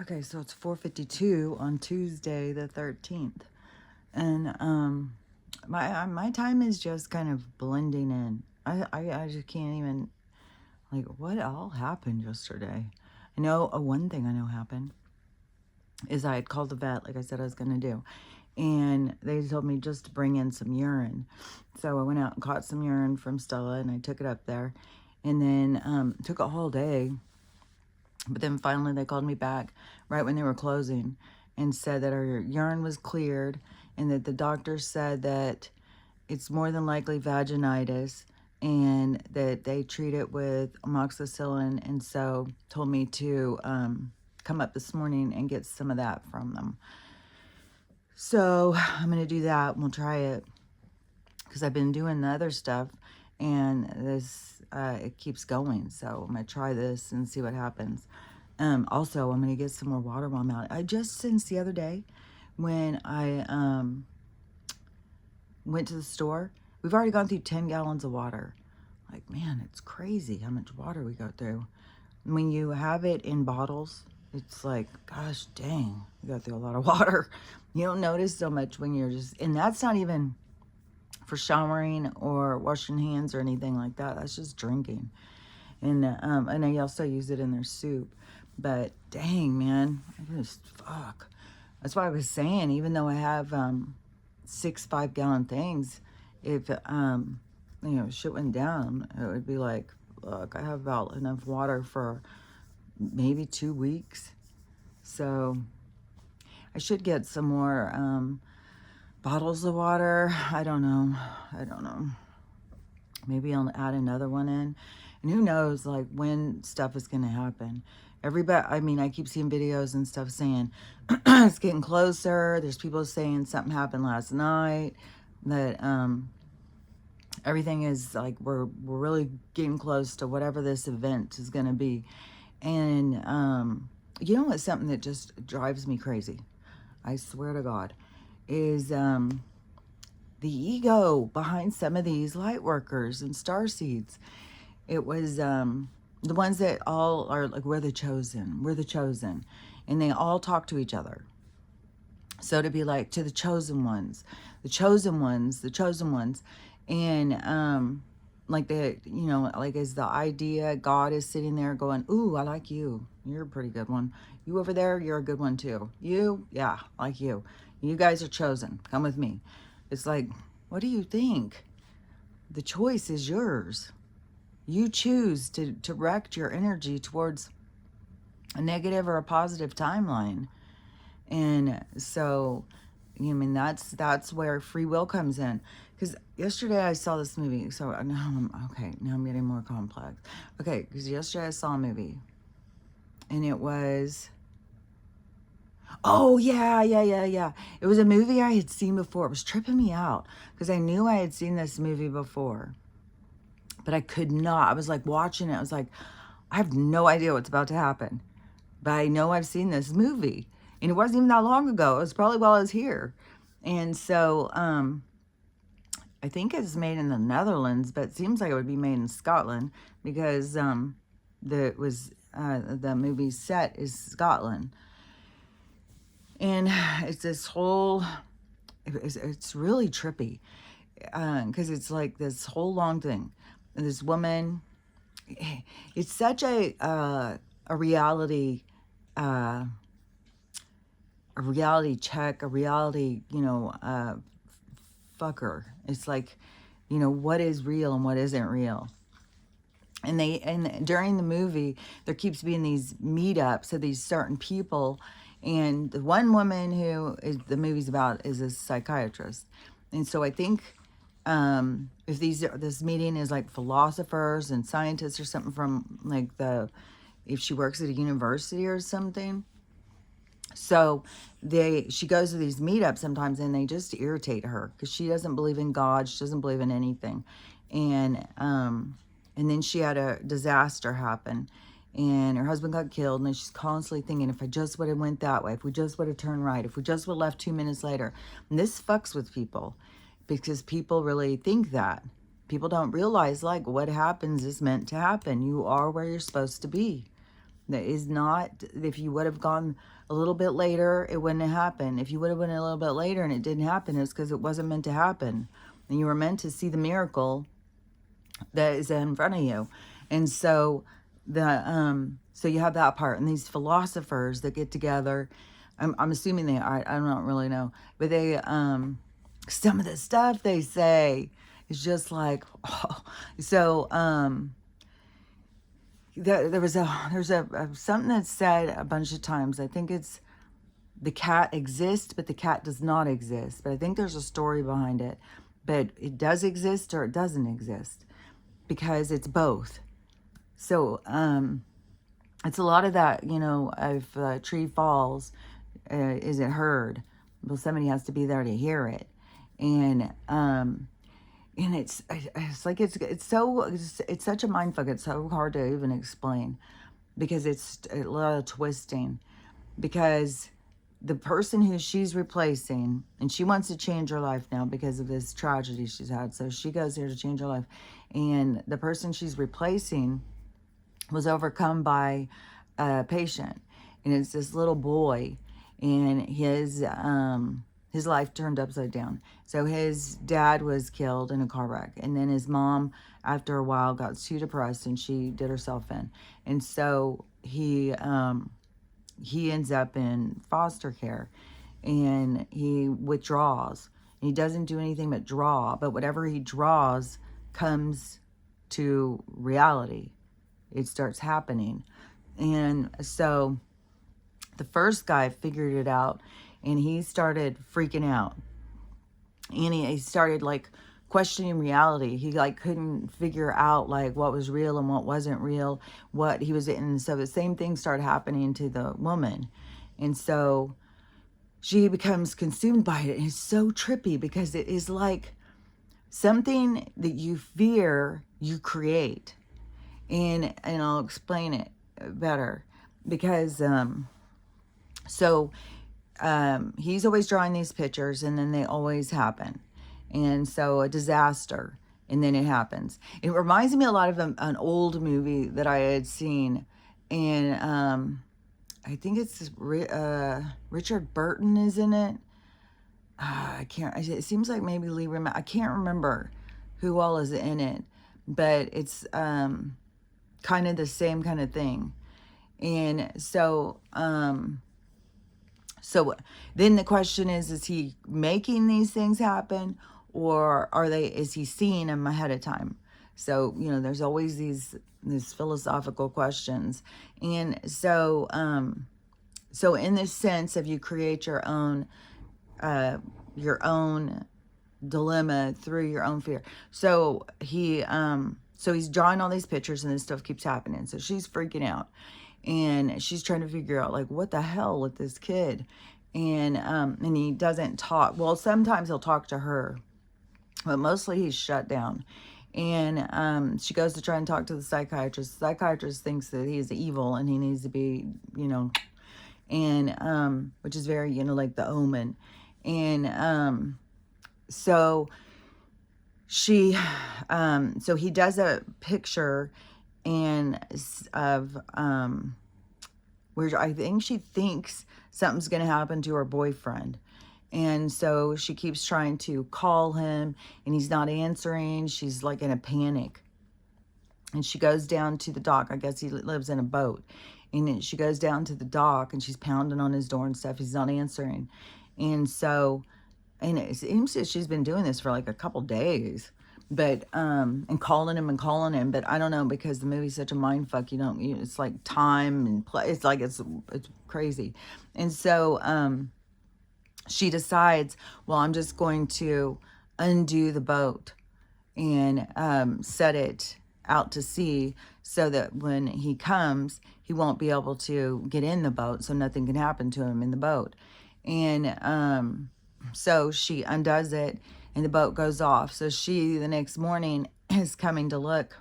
Okay, so it's 4:52 on Tuesday the 13th. And my time is just kind of blending in. I just can't even, like, what all happened yesterday? I know one thing I know happened is I had called the vet like I said I was going to do. And they told me just to bring in some urine. So I went out and caught some urine from Stella and I took it up there. And then took a whole day. But then finally they called me back right when they were closing and said that our urine was cleared and that the doctor said that it's more than likely vaginitis and that they treat it with amoxicillin, and so told me to come up this morning and get some of that from them. So I'm going to do that and we'll try it because I've been doing the other stuff and this it keeps going. So I'm going to try this and see what happens. Also, I'm going to get some more water while I'm out. I just, since the other day when I went to the store, we've already gone through 10 gallons of water. Like, man, it's crazy how much water we go through. When you have it in bottles, it's like, gosh dang, you go through a lot of water. You don't notice so much when you're just, and that's not even for showering or washing hands or anything like that. That's just drinking. And I also use it in their soup. But dang, man, I just, fuck. That's why I was saying, even though I have 6 5-gallon things, if shit went down, it would be like, look, I have about enough water for maybe 2 weeks. So I should get some more bottles of water. I don't know. Maybe I'll add another one in. And who knows, like, when stuff is going to happen. Everybody, I mean, I keep seeing videos and stuff saying it's getting closer. There's people saying something happened last night. That everything is like, we're really getting close to whatever this event is going to be. And you know what's something that just drives me crazy? I swear to God, is the ego behind some of these light workers and star seeds. It was the ones that all are like, we're the chosen, and they all talk to each other. So to be like, to the chosen ones, and like like, is the idea God is sitting there going, ooh, I like you, you're a pretty good one, you over there, you're a good one too, you, yeah, like you guys are chosen, come with me. It's like, what do you think? The choice is yours. You choose to direct your energy towards a negative or a positive timeline. And so, I mean, that's where free will comes in. Because yesterday I saw this movie. So now I'm getting more complex. Okay, because yesterday I saw a movie. And it was, oh, yeah. It was a movie I had seen before. It was tripping me out. Because I knew I had seen this movie before. But I could not. I was like watching it. I was like, I have no idea what's about to happen. But I know I've seen this movie. And it wasn't even that long ago. It was probably while I was here. And so I think it's made in the Netherlands, but it seems like it would be made in Scotland because the movie set is Scotland. And it's this whole, it's really trippy because it's like this whole long thing. And this woman, it's such a reality check, a reality, fucker. It's like, what is real and what isn't real. And during the movie, there keeps being these meetups of these certain people. And the one woman who the movie's about is a psychiatrist. And so I think if this meeting is like philosophers and scientists or something from like if she works at a university or something. So she goes to these meetups sometimes and they just irritate her because she doesn't believe in God. She doesn't believe in anything. And then she had a disaster happen and her husband got killed. And she's constantly thinking, if I just would have went that way, if we just would have turned right, if we just would have left 2 minutes later. And this fucks with people because people really think that. People don't realize like what happens is meant to happen. You are where you're supposed to be. That is not, if you would have gone a little bit later, it wouldn't have happened. If you would have went a little bit later and it didn't happen, it's because it wasn't meant to happen. And you were meant to see the miracle that is in front of you. And so so you have that part, and these philosophers that get together, I'm assuming I don't really know, but they some of the stuff they say is just like, oh. So there's a something that's said a bunch of times. I think it's the cat exists, but the cat does not exist. But I think there's a story behind it. But it does exist or it doesn't exist, because it's both. So it's a lot of that, if a tree falls, is it heard? Well, somebody has to be there to hear it. And it's like it's such a mind fuck. It's so hard to even explain, because it's a lot of twisting, because the person who she's replacing, and she wants to change her life now because of this tragedy she's had, so she goes there to change her life, and the person she's replacing was overcome by a patient, and it's this little boy, and his life turned upside down. So his dad was killed in a car wreck, and then his mom, after a while, got too depressed and she did herself in, and so he ends up in foster care, and he withdraws. And he doesn't do anything but draw, but whatever he draws comes to reality. It starts happening. And so the first guy figured it out, and he started freaking out, and he started like questioning reality. He like couldn't figure out like what was real and what wasn't real, what he was in. And so the same thing started happening to the woman, and so she becomes consumed by it. And it's so trippy, because it is like something that you fear you create. And I'll explain it better, because he's always drawing these pictures, and then they always happen. And so a disaster, and then it happens. It reminds me a lot of an old movie that I had seen, and I think it's Richard Burton is in it. I can't. It seems like maybe Lee. I can't remember who all is in it, but it's kind of the same kind of thing. And so then the question is he making these things happen, or is he seeing them ahead of time? So, there's always these philosophical questions. And so in this sense of, you create your own dilemma through your own fear. So he's drawing all these pictures, and this stuff keeps happening. So she's freaking out, and she's trying to figure out like, what the hell with this kid. And he doesn't talk. Well, sometimes he'll talk to her, but mostly he's shut down. And she goes to try and talk to the psychiatrist. The psychiatrist thinks that he's evil and he needs to be, and which is very, like The Omen. And so she so he does a picture and of where I think she thinks something's going to happen to her boyfriend. And so she keeps trying to call him, and he's not answering. She's like in a panic. And she goes down to the dock. I guess he lives in a boat. And she goes down to the dock, and she's pounding on his door and stuff. He's not answering. And so, and it seems that she's been doing this for like a couple days. But, and calling him. But I don't know, because the movie's such a mind fuck. It's like time and play. It's like, it's crazy. And so, she decides, well, I'm just going to undo the boat and set it out to sea, so that when he comes, he won't be able to get in the boat, so nothing can happen to him in the boat. And so she undoes it, and the boat goes off. So she, the next morning, is coming to look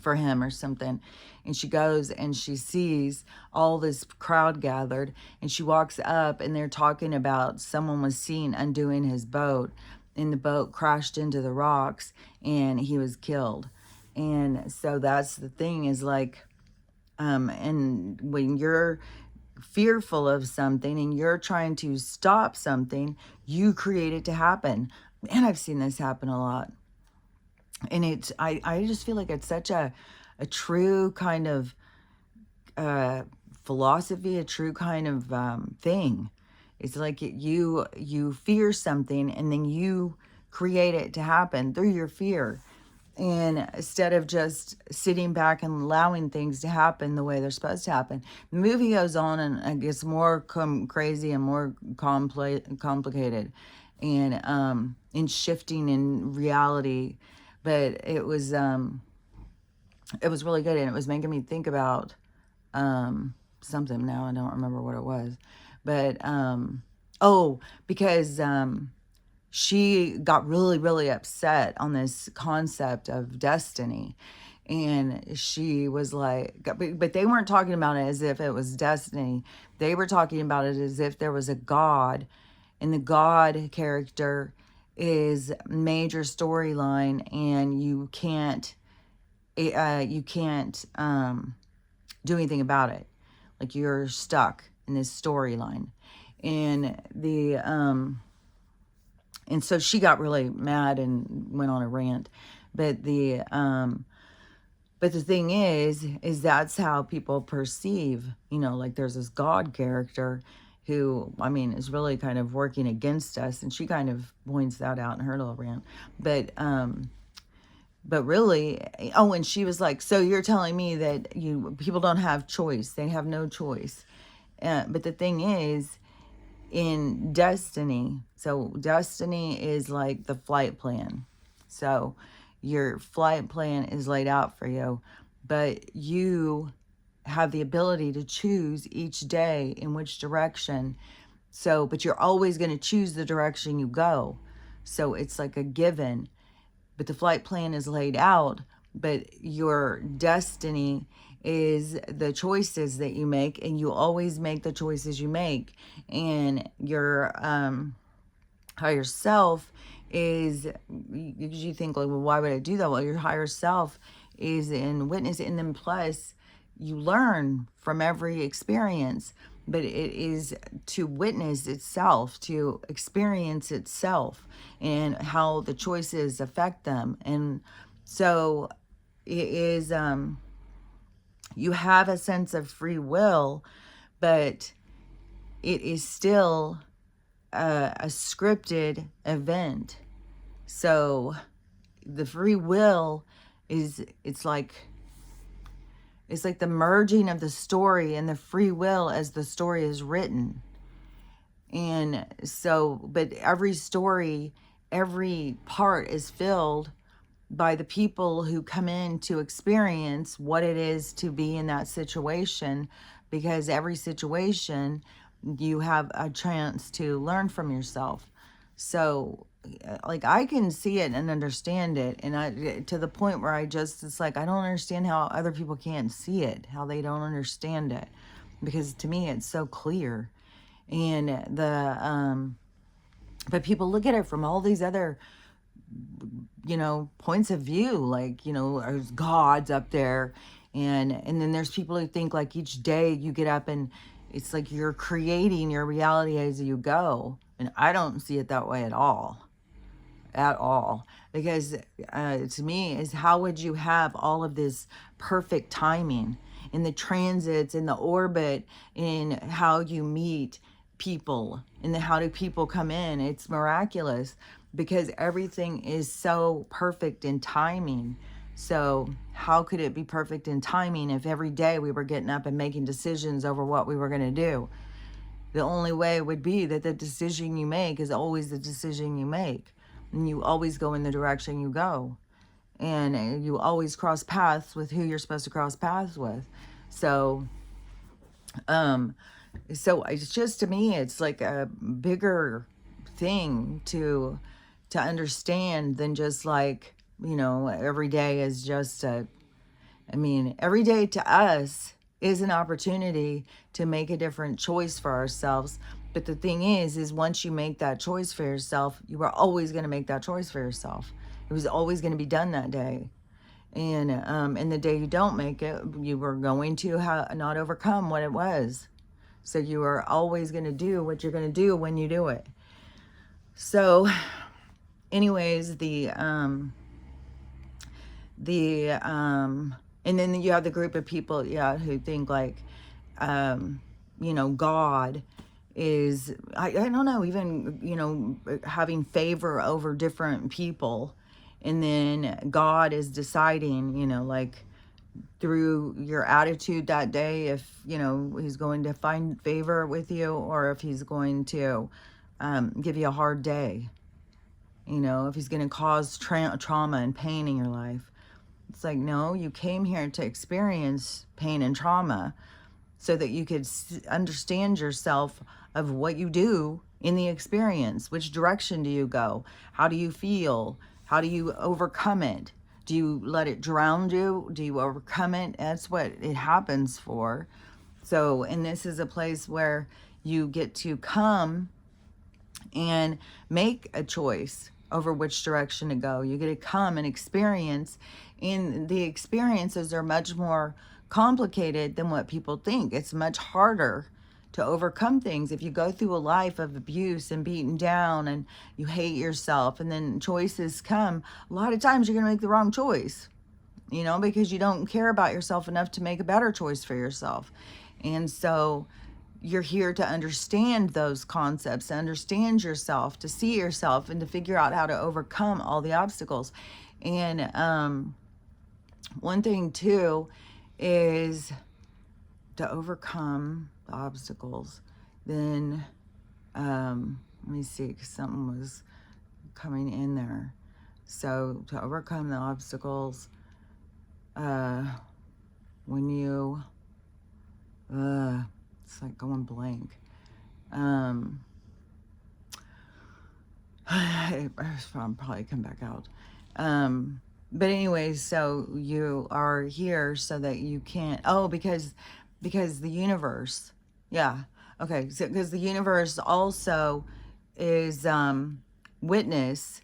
for him or something, and she goes and she sees all this crowd gathered, and she walks up, and they're talking about someone was seen undoing his boat, and the boat crashed into the rocks, and he was killed. And so that's the thing, is like, And when you're fearful of something and you're trying to stop something, you create it to happen. And I've seen this happen a lot. And I just feel like it's such a true kind of philosophy, a true kind of thing. It's like you fear something and then you create it to happen through your fear. And instead of just sitting back and allowing things to happen the way they're supposed to happen, the movie goes on and it gets more crazy and more complicated, and in shifting in reality. But it was really good, and it was making me think about something. Now I don't remember what it was, but oh, because she got really, really upset on this concept of destiny. And she was like, but they weren't talking about it as if it was destiny. They were talking about it as if there was a God, and the God character is major storyline, and you can't do anything about it. Like, you're stuck in this storyline. And and so she got really mad and went on a rant. But the thing is that's how people perceive, like there's this God character who, I mean, is really kind of working against us. And she kind of points that out in her little rant. But really, oh, and she was like, so you're telling me that people don't have choice. They have no choice. But the thing is, in destiny, so destiny is like the flight plan. So your flight plan is laid out for you, but you have the ability to choose each day in which direction. So, but you're always going to choose the direction you go. So it's like a given, but the flight plan is laid out, but your destiny is the choices that you make, and you always make the choices you make. And your higher self is, because you think like, well, why would I do that? Well, your higher self is in witness, and then plus you learn from every experience, but it is to witness itself, to experience itself, and how the choices affect them. And so it is, you have a sense of free will, but it is still a scripted event. So the free will is, it's like the merging of the story and the free will as the story is written. And so, but every story, every part is filled by the people who come in to experience what it is to be in that situation, because every situation you have a chance to learn from yourself. So like, I can see it and understand it, and I, to the point where it's like, I don't understand how other people can't see it, how they don't understand it, because to me it's so clear. And but people look at it from all these other points of view, like, there's gods up there, and then there's people who think like each day you get up and it's like you're creating your reality as you go. And I don't see it that way at all, because to me is, how would you have all of this perfect timing in the transits, in the orbit, in how you meet people, and how do people come in? It's miraculous, because everything is so perfect in timing. So how could it be perfect in timing if every day we were getting up and making decisions over what we were going to do? The only way would be that the decision you make is always the decision you make, and you always go in the direction you go, and you always cross paths with who you're supposed to cross paths with. So it's just, to me, it's like a bigger thing to understand than just like, every day is just every day to us is an opportunity to make a different choice for ourselves. But the thing is once you make that choice for yourself, you are always going to make that choice for yourself. It was always going to be done that day. And the day you don't make it, you were going to not overcome what it was. So you are always going to do what you're going to do when you do it. So anyways, and then you have the group of people, yeah, who think like, God is, I don't know, even, having favor over different people. And then God is deciding, like through your attitude that day, if, he's going to find favor with you or if he's going to give you a hard day, if he's going to cause trauma and pain in your life. It's like, no, you came here to experience pain and trauma so that you could understand yourself of what you do in the experience. Which direction do you go? How do you feel? How do you overcome it? Do you let it drown you? Do you overcome it? That's what it happens for. So, and this is a place where you get to come and make a choice over which direction to go. You get to come and experience, and the experiences are much more complicated than what people think. It's much harder to overcome things if you go through a life of abuse and beaten down and you hate yourself, and then choices come. A lot of times you're going to make the wrong choice, because you don't care about yourself enough to make a better choice for yourself. And so you're here to understand those concepts, to understand yourself, to see yourself, and to figure out how to overcome all the obstacles. And one thing too is to overcome the obstacles. Then let me see, because something was coming in there. So to overcome the obstacles, when you it's like going blank. I'll probably come back out. But anyways, so you are here so that you can't, because the universe, yeah. Okay. So, because the universe also is, witness.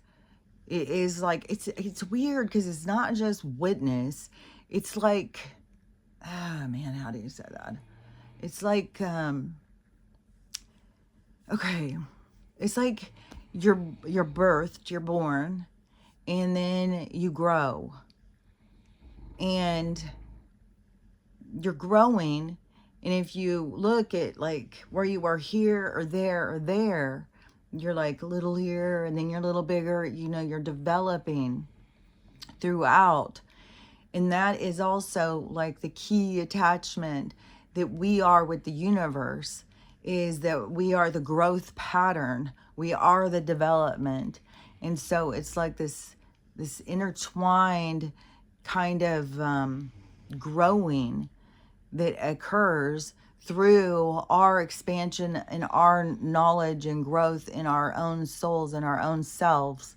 It is like, it's weird because it's not just witness. It's like, man, how do you say that? It's like, okay, it's like you're birthed, you're born, and then you grow. And you're growing, and if you look at like where you are here or there, you're like a little here, and then you're a little bigger, you're developing throughout. And that is also like the key attachment that we are with the universe, is that we are the growth pattern. We are the development. And so it's like this intertwined kind of growing that occurs through our expansion and our knowledge and growth in our own souls and our own selves.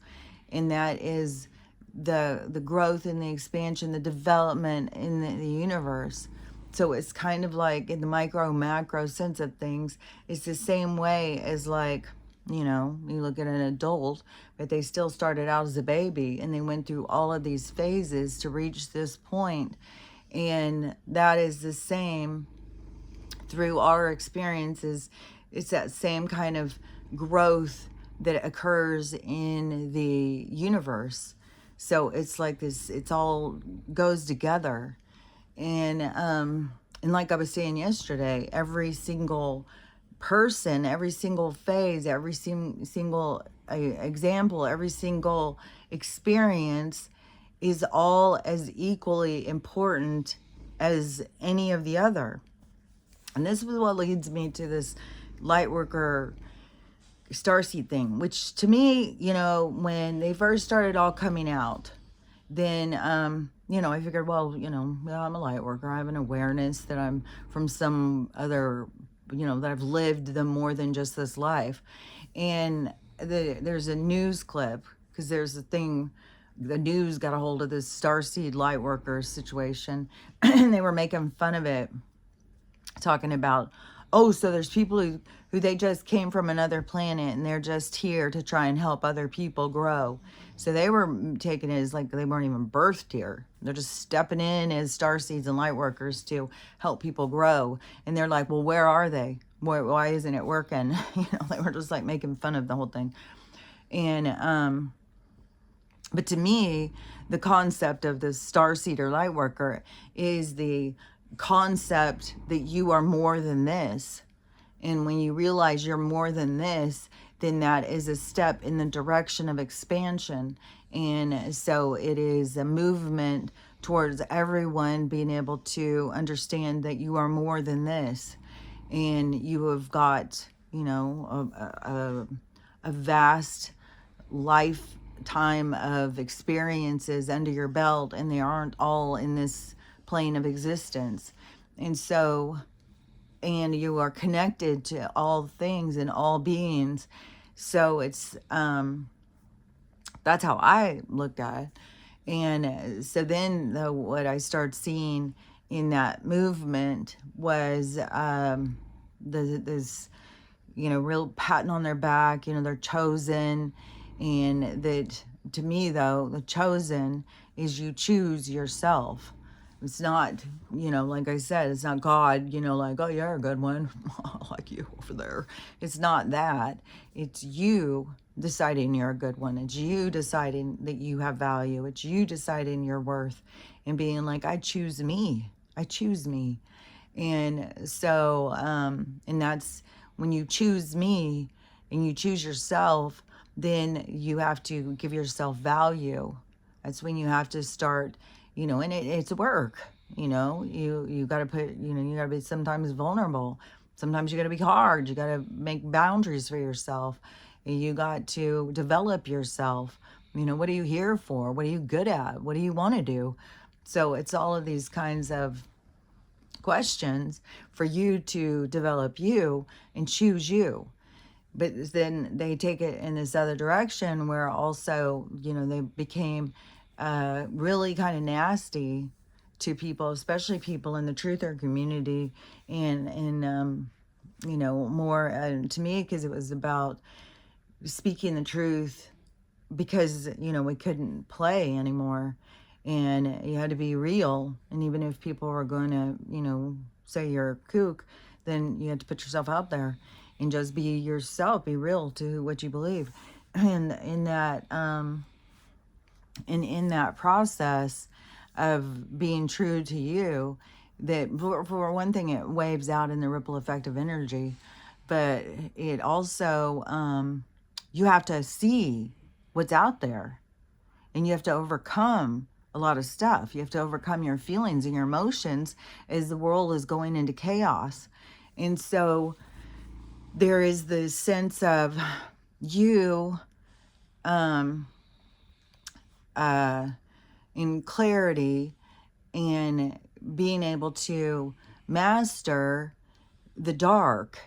And that is the growth and the expansion, the development in the universe. So it's kind of like in the micro macro sense of things, it's the same way as like, you look at an adult, but they still started out as a baby and they went through all of these phases to reach this point. And that is the same through our experiences. It's that same kind of growth that occurs in the universe. So it's like this, it's all goes together. And like I was saying yesterday, every single person, every single phase, every single example, every single experience is all as equally important as any of the other. And this is what leads me to this Lightworker starseed thing, which to me, when they first started all coming out, then, I figured, well, I'm a light worker. I have an awareness that I'm from some other, that I've lived the more than just this life. And there's a news clip, because there's a thing, the news got a hold of this starseed light worker situation, and they were making fun of it, talking about, Oh, so there's people who they just came from another planet and they're just here to try and help other people grow. So they were taken as like they weren't even birthed here. They're just stepping in as starseeds and light workers to help people grow. And they're like, well, where are they? Why isn't it working? They were just like making fun of the whole thing. And but to me, the concept of the starseed or light worker is the concept that you are more than this. And when you realize you're more than this, then that is a step in the direction of expansion. And so it is a movement towards everyone being able to understand that you are more than this. And you have got, a vast lifetime of experiences under your belt, and they aren't all in this plane of existence. And so, and you are connected to all things and all beings. So it's, that's how I looked at it. And so then what I started seeing in that movement was this, real patting on their back, they're chosen. And that, to me, though, the chosen is you choose yourself. It's not, like I said, it's not God, like, oh, you're a good one, like you over there. It's not that. It's you deciding you're a good one. It's you deciding that you have value. It's you deciding your worth and being like, I choose me. I choose me. And so, and that's when you choose me and you choose yourself, then you have to give yourself value. That's when you have to start, and it's work, you got to put, you got to be sometimes vulnerable. Sometimes you got to be hard. You got to make boundaries for yourself. You got to develop yourself. What are you here for? What are you good at? What do you want to do? So it's all of these kinds of questions for you to develop you and choose you. But then they take it in this other direction where also, they became really kind of nasty to people, especially people in the truther community, and more to me, because it was about speaking the truth, because we couldn't play anymore, and you had to be real. And even if people were going to say you're a kook, then you had to put yourself out there and just be yourself, be real to what you believe. And in that in that process of being true to you, that for one thing, it waves out in the ripple effect of energy, but it also you have to see what's out there, and you have to overcome a lot of stuff. You have to overcome your feelings and your emotions as the world is going into chaos. And so there is this sense of you in clarity and being able to master the dark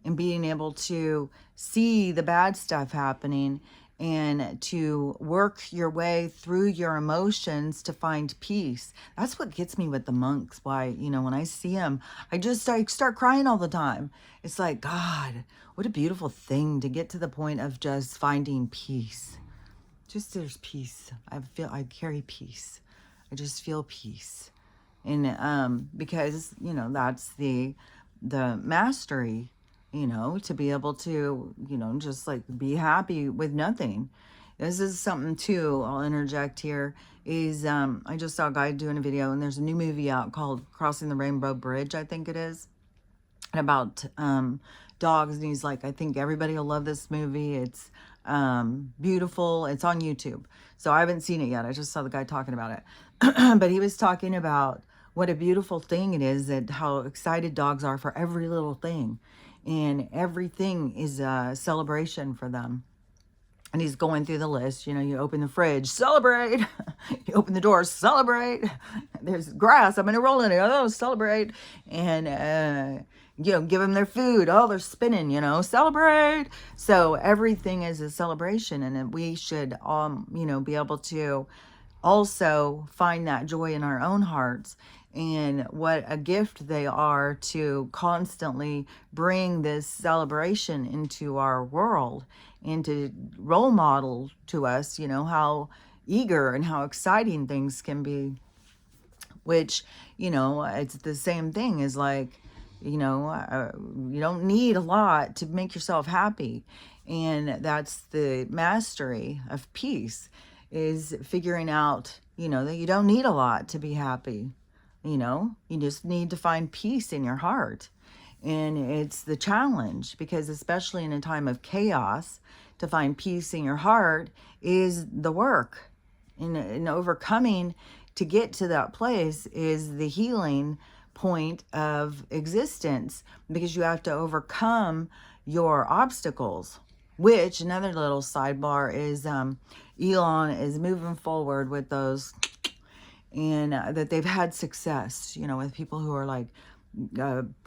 and being able to see the bad stuff happening and to work your way through your emotions to find peace. That's what gets me with the monks. Why, when I see them, I start crying all the time. It's like, God, what a beautiful thing to get to the point of just finding peace. Just there's peace. I carry peace. I just feel peace. And because, that's the mastery, to be able to, just like be happy with nothing. This is something too, I'll interject here, is I just saw a guy doing a video, and there's a new movie out called Crossing the Rainbow Bridge, I think it is, about dogs. And he's like, I think everybody will love this movie. It's beautiful. It's on YouTube. So I haven't seen it yet. I just saw the guy talking about it. But he was talking about what a beautiful thing it is, that how excited dogs are for every little thing. And everything is a celebration for them. And he's going through the list. You open the fridge, celebrate. You open the door, celebrate. There's grass, I'm going to roll in it. Oh, celebrate. And, give them their food. Oh, they're spinning, celebrate. So everything is a celebration. And we should, be able to also find that joy in our own hearts. and what a gift they are to constantly bring this celebration into our world and to role model to us, how eager and how exciting things can be, which, it's the same thing as like, you don't need a lot to make yourself happy. And that's the mastery of peace, is figuring out, that you don't need a lot to be happy. You just need to find peace in your heart. And it's the challenge, because especially in a time of chaos, to find peace in your heart is the work. And overcoming to get to that place is the healing point of existence, because you have to overcome your obstacles. Which, another little sidebar is, Elon is moving forward with those, and that they've had success, with people who are like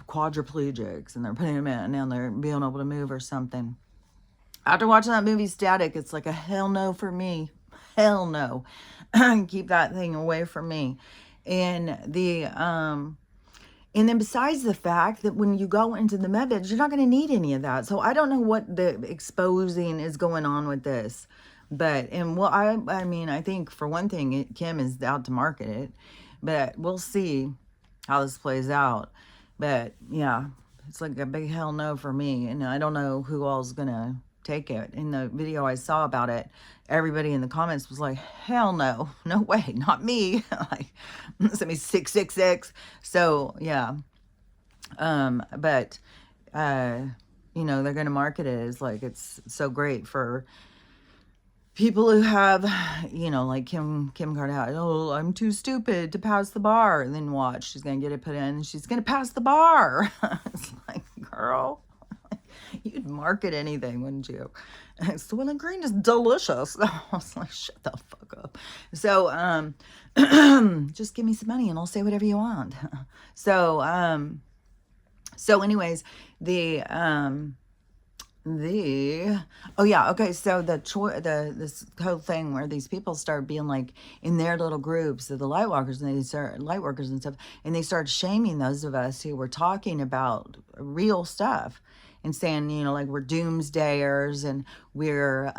quadriplegics, and they're putting them in and they're being able to move or something. After watching that movie Static, it's like a hell no for me. Hell no. Keep that thing away from me. And and then besides the fact that when you go into the methods, you're not going to need any of that. So I don't know what the exposing is going on with this. But, and well, I mean, I think for one thing, Kim is out to market it. But we'll see how this plays out. But yeah, it's like a big hell no for me. And I don't know who all's going to take it. In the video I saw about it, everybody in the comments was like, hell no, no way, not me. Like, send me 666. So yeah. But they're going to market it as like it's so great for people who have, like Kim Kardashian. Oh, I'm too stupid to pass the bar. And then watch, she's going to get it put in and she's going to pass the bar. It's like, girl, you'd market anything, wouldn't you? Soylent Green is delicious. I was like, shut the fuck up. So, just give me some money and I'll say whatever you want. So anyways, oh yeah, okay, so this whole thing where these people start being like in their little groups of the light walkers, and they start light workers and stuff, and they start shaming those of us who were talking about real stuff and saying, like we're doomsdayers and we're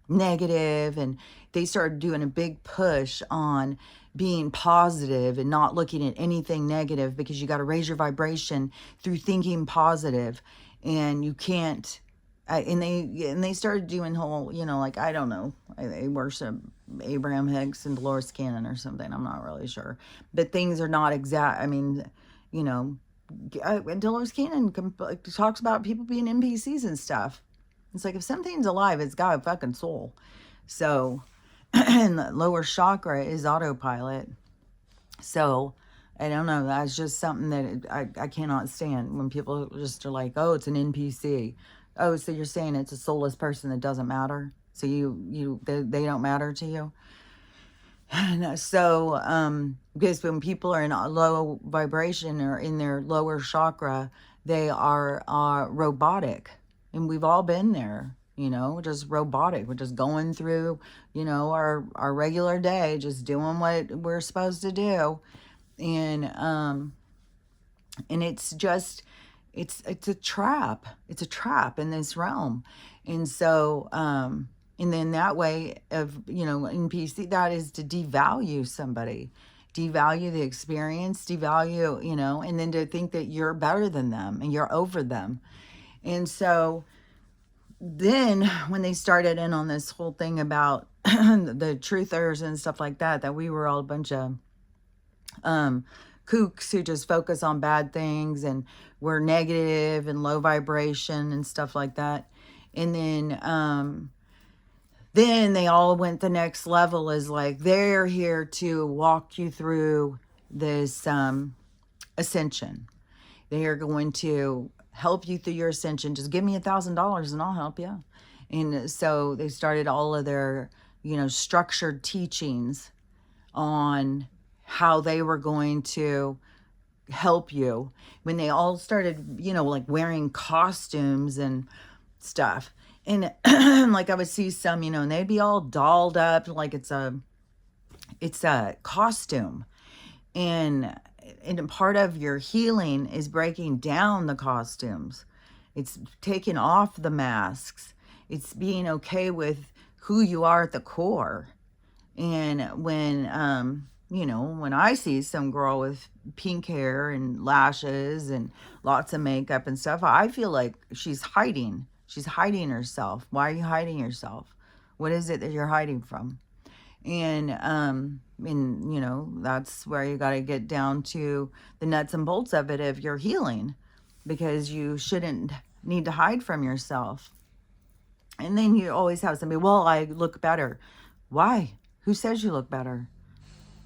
negative, and they started doing a big push on being positive and not looking at anything negative, because you got to raise your vibration through thinking positive. And you can't, and they started doing whole, like, I don't know, they worship Abraham Hicks and Dolores Cannon or something. I'm not really sure, but things are not exact. I mean, Dolores Cannon talks about people being NPCs and stuff. It's like, if something's alive, it's got a fucking soul. So, and the lower chakra is autopilot. So, I don't know. That's just something that I cannot stand, when people just are like, oh, it's an NPC. Oh, so you're saying it's a soulless person that doesn't matter? So they don't matter to you? And so, because when people are in a low vibration or in their lower chakra, they are robotic. And we've all been there, just robotic. We're just going through, our regular day, just doing what we're supposed to do. And it's just, it's a trap. It's a trap in this realm. And so, and then that way of, NPC, that is to devalue somebody, devalue the experience, devalue, and then to think that you're better than them and you're over them. And so then when they started in on this whole thing about the truthers and stuff like that we were all a bunch of kooks who just focus on bad things and we're negative and low vibration and stuff like that. And then they all went the next level, is like, they're here to walk you through this ascension. They are going to help you through your ascension. Just give me $1,000 and I'll help you. And so they started all of their, structured teachings on how they were going to help you, when they all started, like wearing costumes and stuff. And like I would see some, and they'd be all dolled up like it's a costume. And part of your healing is breaking down the costumes. It's taking off the masks. It's being okay with who you are at the core. And when I see some girl with pink hair and lashes and lots of makeup and stuff, I feel like she's hiding. She's hiding herself. Why are you hiding yourself? What is it that you're hiding from? And that's where you got to get down to the nuts and bolts of it if you're healing, because you shouldn't need to hide from yourself. And then you always have somebody, well, I look better. Why? Who says you look better?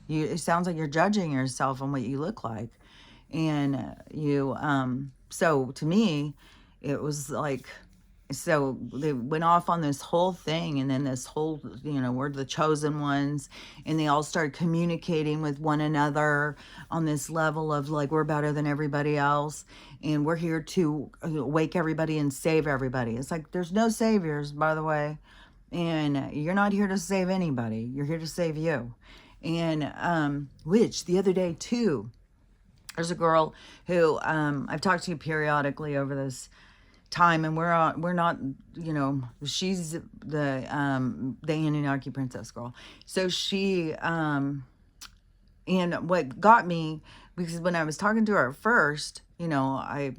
It sounds like you're judging yourself on what you look like. And so to me, it was like, so they went off on this whole thing, and then this whole, we're the chosen ones, and they all started communicating with one another on this level of like, we're better than everybody else, and we're here to wake everybody and save everybody. It's like, there's no saviors, by the way, and you're not here to save anybody. You're here to save you. And which the other day too, there's a girl who I've talked to periodically over this time, and we're not, she's the Anunnaki princess girl. So she and what got me, because when I was talking to her at first, but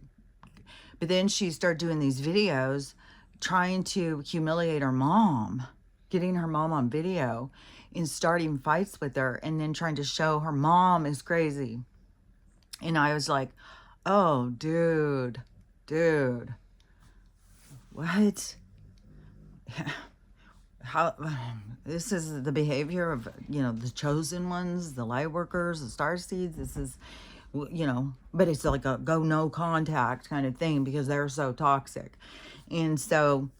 then she started doing these videos trying to humiliate her mom, getting her mom on video and starting fights with her, and then trying to show her mom is crazy. And I was like, oh, dude, what? How? This is the behavior of, the chosen ones, the light workers, the star seeds. This is, but it's like a go no contact kind of thing because they're so toxic. And so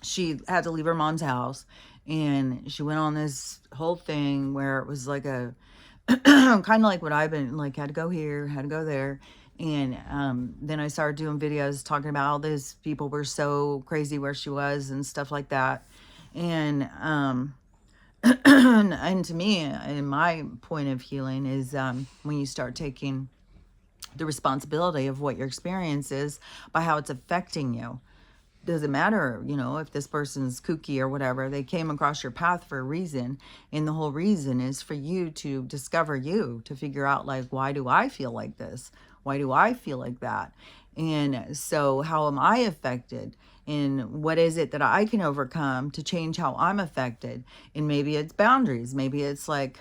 she had to leave her mom's house, and she went on this whole thing where it was like a kind of like what I've been like, had to go here, had to go there. And then I started doing videos talking about all these people were so crazy where she was and stuff like that. And and to me, in my point of healing is when you start taking the responsibility of what your experience is by how it's affecting you. Doesn't matter, if this person's kooky or whatever, they came across your path for a reason. And the whole reason is for you to discover you, to figure out like, why do I feel like this? Why do I feel like that? And so how am I affected? And what is it that I can overcome to change how I'm affected? And maybe it's boundaries. Maybe it's like,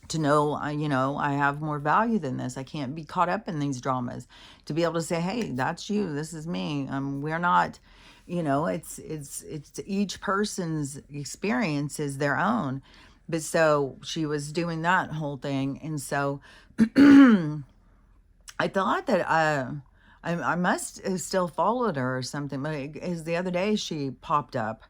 to know, I have more value than this. I can't be caught up in these dramas. To be able to say, hey, that's you. This is me. We're not, it's each person's experience is their own. But so she was doing that whole thing. And so I thought that I must have still followed her or something. But as the other day she popped up.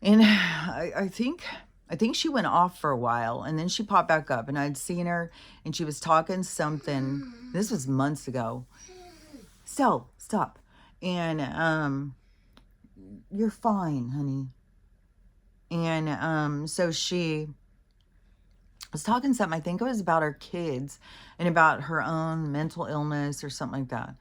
And I think she went off for a while, and then she popped back up, and I'd seen her, and she was talking something. This was months ago. So, stop. And you're fine, honey. And so she was talking something, I think it was about her kids and about her own mental illness or something like that.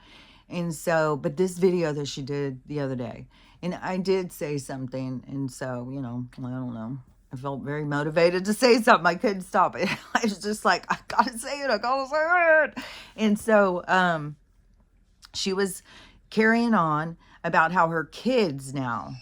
And so, but this video that she did the other day, and I did say something, and so, I don't know. I felt very motivated to say something. I couldn't stop it. I was just like, I gotta say it. And so she was carrying on about how her kids now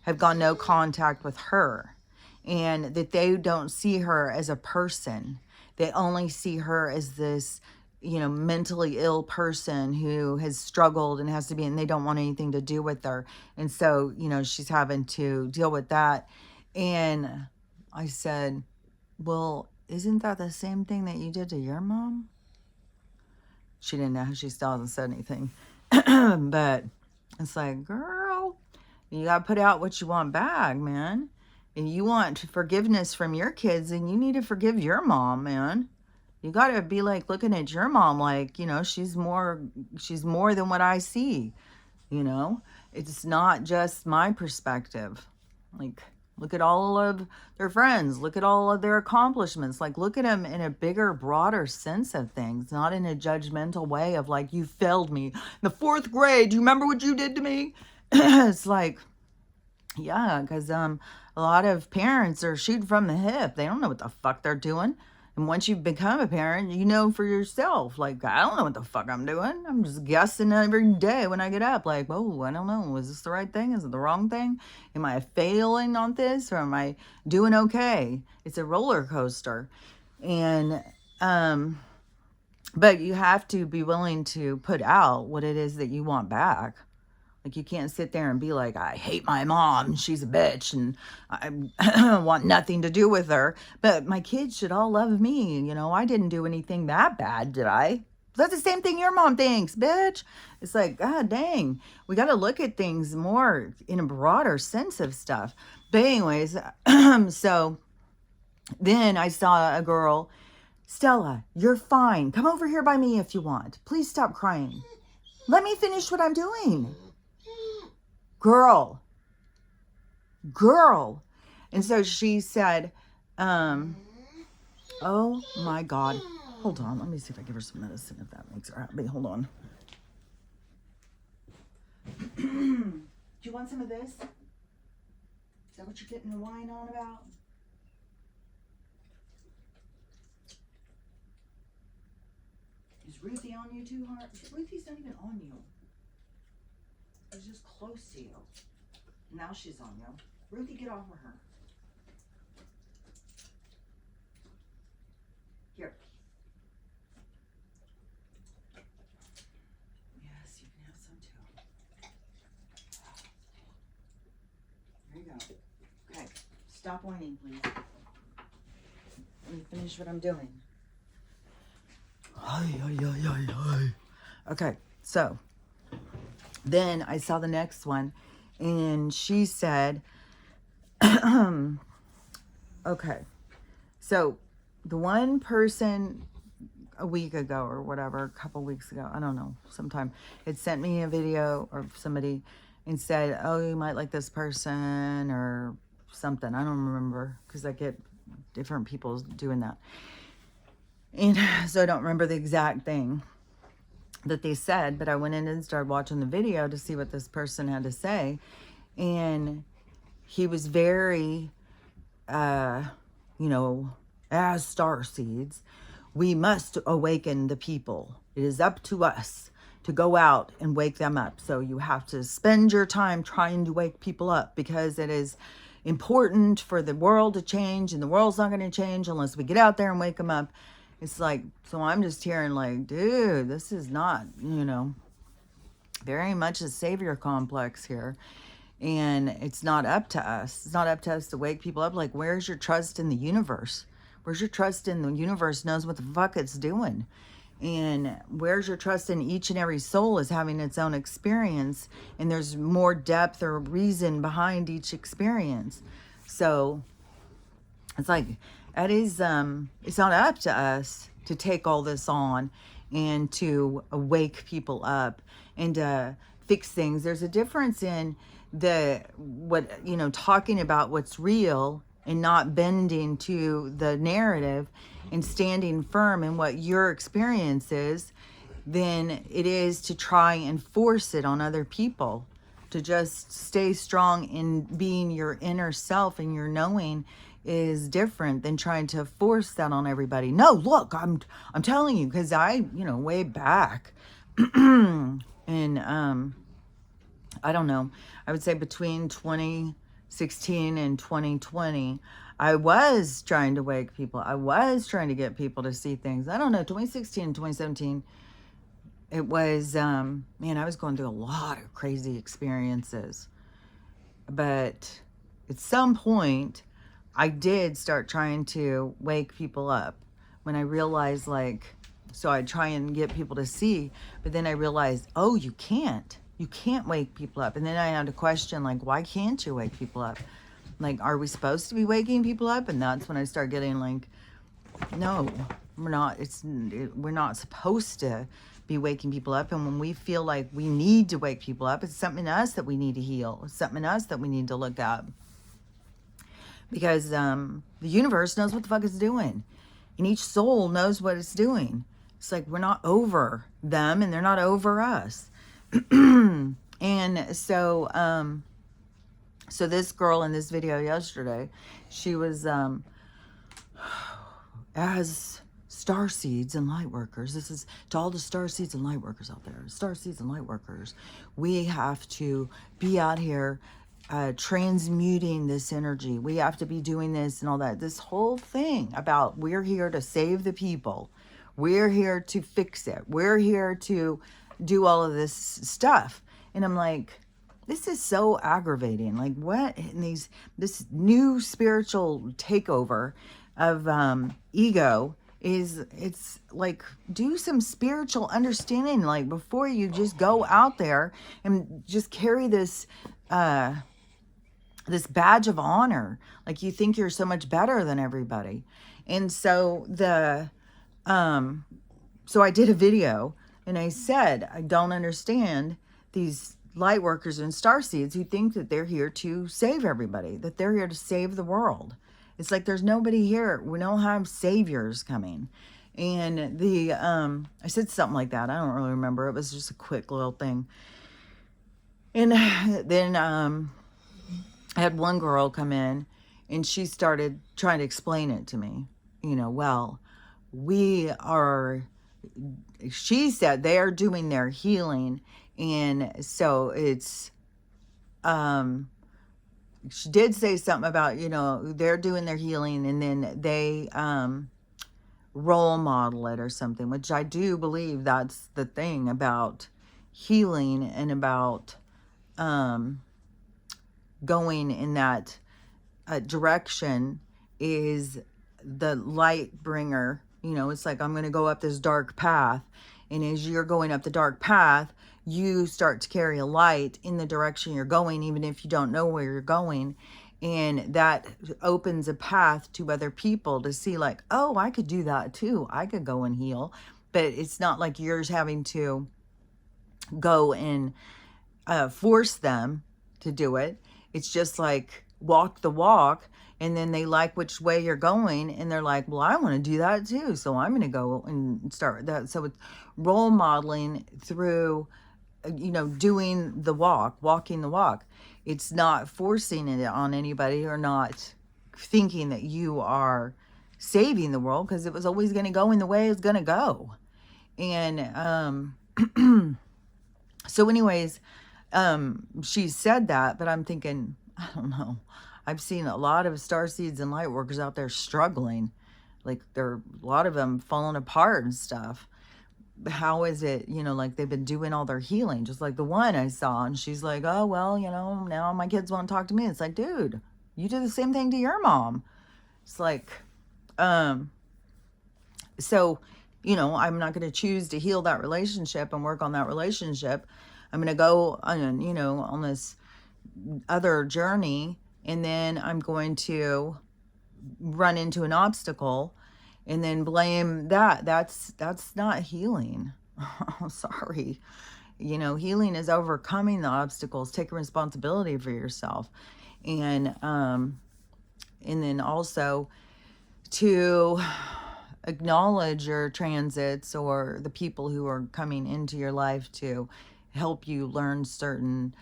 have gone no contact with her, and that they don't see her as a person. They only see her as this, mentally ill person who has struggled and has to be, and they don't want anything to do with her. And so, she's having to deal with that. And I said, well, isn't that the same thing that you did to your mom? She didn't know. She still hasn't said anything. But it's like, girl, you got to put out what you want back, man. And you want forgiveness from your kids, and you need to forgive your mom, man. You got to be like looking at your mom like, she's more than what I see. It's not just my perspective. Like, Look at all of their friends. Look at all of their accomplishments. Like, look at them in a bigger, broader sense of things, not in a judgmental way of like, you failed me. In the fourth grade, do you remember what you did to me? It's like, yeah, because a lot of parents are shooting from the hip. They don't know what the fuck they're doing. And once you become a parent, you know for yourself. Like, I don't know what the fuck I'm doing. I'm just guessing every day when I get up. Like, oh, I don't know. Is this the right thing? Is it the wrong thing? Am I failing on this or am I doing okay? It's a roller coaster. And, but you have to be willing to put out what it is that you want back. Like, you can't sit there and be like, I hate my mom. She's a bitch and I want nothing to do with her. But my kids should all love me. You know, I didn't do anything that bad, did I? That's the same thing your mom thinks, bitch. It's like, God dang. We got to look at things more in a broader sense of stuff. But anyways, so then I saw a girl, Stella, you're fine. Come over here by me if you want. Please stop crying. Let me finish what I'm doing. Girl. And so she said, oh my God. Hold on. Let me see if I give her some medicine, if that makes her happy. Hold on. Do you want some of this? Is that what you're getting the wine on about? Is Ruthie on you too hard? Ruthie's not even on you. She's just close to you. Now she's on you. Ruthie, get off of her. Here. Yes, you can have some too. There you go. Okay, stop whining, please. Let me finish what I'm doing. Okay, so then I saw the next one, and she said, okay, so the one person a week ago or whatever, a couple weeks ago, I don't know, sometime, had sent me a video of somebody and said, oh, you might like this person or something. I don't remember because I get different people doing that. And so I don't remember the exact thing that they said, but I went in and started watching the video to see what this person had to say. And he was very, as star seeds, we must awaken the people. It is up to us to go out and wake them up. So you have to spend your time trying to wake people up because it is important for the world to change, and the world's not going to change unless we get out there and wake them up. It's like, so I'm just hearing like, dude, this is not, very much a savior complex here. And it's not up to us. It's not up to us to wake people up. Like, where's your trust in the universe? Where's your trust in the universe knows what the fuck it's doing? And where's your trust in each and every soul is having its own experience? And there's more depth or reason behind each experience. So it's like, that is, it's not up to us to take all this on and to wake people up and fix things. There's a difference in talking about what's real and not bending to the narrative and standing firm in what your experience is than it is to try and force it on other people. To just stay strong in being your inner self and your knowing is different than trying to force that on everybody. No, look, I'm telling you, because I, way back and I don't know, I would say between 2016 and 2020, I was trying to wake people. I was trying to get people to see things. I don't know, 2016 and 2017, it was, I was going through a lot of crazy experiences. But at some point, I did start trying to wake people up when I realized, so I'd try and get people to see, but then I realized, oh, you can't wake people up. And then I had to question, why can't you wake people up? Are we supposed to be waking people up? And that's when I started getting no, we're not. We're not supposed to be waking people up. And when we feel like we need to wake people up, it's something in us that we need to heal. It's something in us that we need to look at. because the universe knows what the fuck it's doing, and each soul knows what it's doing. It's like we're not over them, and they're not over us. And so this girl in this video yesterday, she was as star seeds and light workers. This is to all the star seeds and light workers out there. Star seeds and light workers, we have to be out here transmuting this energy. We have to be doing this and all that. This whole thing about we're here to save the people. We're here to fix it. We're here to do all of this stuff. And I'm like, this is so aggravating. Like, what in this new spiritual takeover of ego is, it's like, do some spiritual understanding, like, before you just go out there and just carry this this badge of honor, like you think you're so much better than everybody. And so so I did a video and I said, I don't understand these light workers and starseeds who think that they're here to save everybody, that they're here to save the world. It's like there's nobody here. We don't have saviors coming. And I said something like that. I don't really remember. It was just a quick little thing. And then I had one girl come in and she started trying to explain it to me. Well, she said they are doing their healing. And so it's, she did say something about, they're doing their healing and then they role model it or something, which I do believe that's the thing about healing and about going in that direction, is the light bringer. It's like, I'm going to go up this dark path, and as you're going up the dark path, you start to carry a light in the direction you're going, even if you don't know where you're going. And that opens a path to other people to see, like, oh, I could do that too. I could go and heal. But it's not like you're having to go and force them to do it. It's just like walk the walk, and then they like which way you're going, and they're like, well, I want to do that too, so I'm going to go and start with that. So it's role modeling through, doing the walking the walk. It's not forcing it on anybody or not thinking that you are saving the world, because it was always going to go in the way it's going to go. And so anyways, she said that, but I'm thinking, I don't know. I've seen a lot of starseeds and light workers out there struggling. Like, a lot of them falling apart and stuff. How is it, like they've been doing all their healing, just like the one I saw, and she's like, oh, well, now my kids won't talk to me. It's like, dude, you did the same thing to your mom. It's like, so, I'm not going to choose to heal that relationship and work on that relationship. I'm going to go on, on this other journey, and then I'm going to run into an obstacle and then blame that. That's not healing. I'm sorry. Healing is overcoming the obstacles, taking responsibility for yourself. And then also to acknowledge your transits or the people who are coming into your life to help you learn certain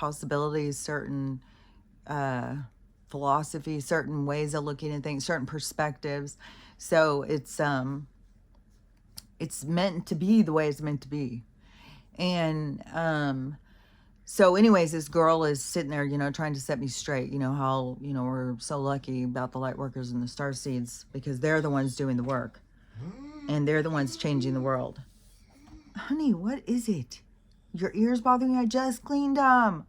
possibilities, certain philosophy, certain ways of looking at things, certain perspectives. So it's meant to be the way it's meant to be. And so anyways, this girl is sitting there, trying to set me straight. How, we're so lucky about the light workers and the star seeds, because they're the ones doing the work. And they're the ones changing the world. Honey, what is it? Your ears bothering me? I just cleaned them.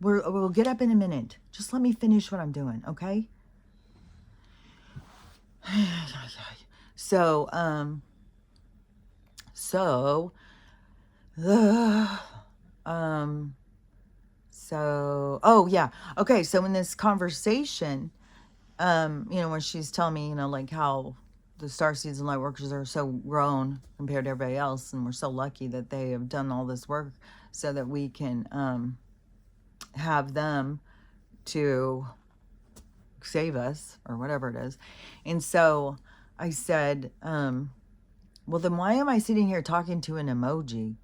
We'll get up in a minute. Just let me finish what I'm doing, okay? So, oh yeah. Okay. So in this conversation, when she's telling me, like how the Starseeds and Lightworkers are so grown compared to everybody else, and we're so lucky that they have done all this work so that we can have them to save us or whatever it is. And so I said, well, then why am I sitting here talking to an emoji?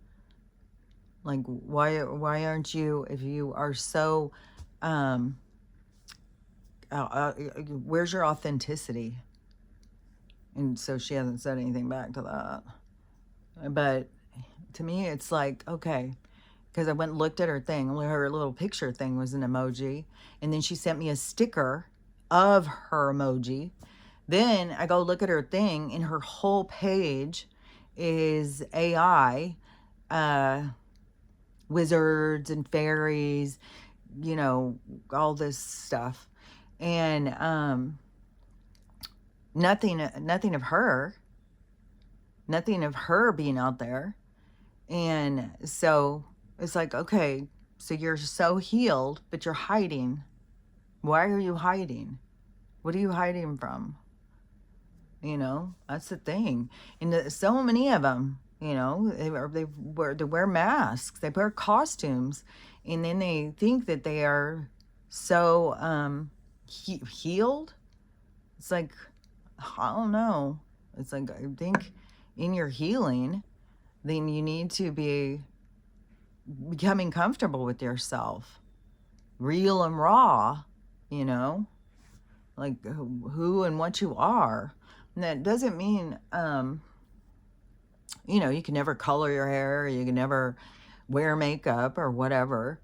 Like, why aren't you, if you are so, where's your authenticity? And so she hasn't said anything back to that. But to me, it's like, okay, because I went and looked at her thing. Her little picture thing was an emoji. And then she sent me a sticker of her emoji. Then I go look at her thing, and her whole page is AI, wizards and fairies, you know, all this stuff. And nothing of her, nothing of her being out there. And so it's like, okay, so you're so healed, but you're hiding. Why are you hiding? What are you hiding from? You know, that's the thing. And so many of them, you know, they wear masks, they wear costumes, and then they think that they are so healed. It's like, I don't know. It's like, I think in your healing, then you need to be becoming comfortable with yourself, real and raw, you know, like who and what you are. And that doesn't mean, you know, you can never color your hair, you can never wear makeup or whatever.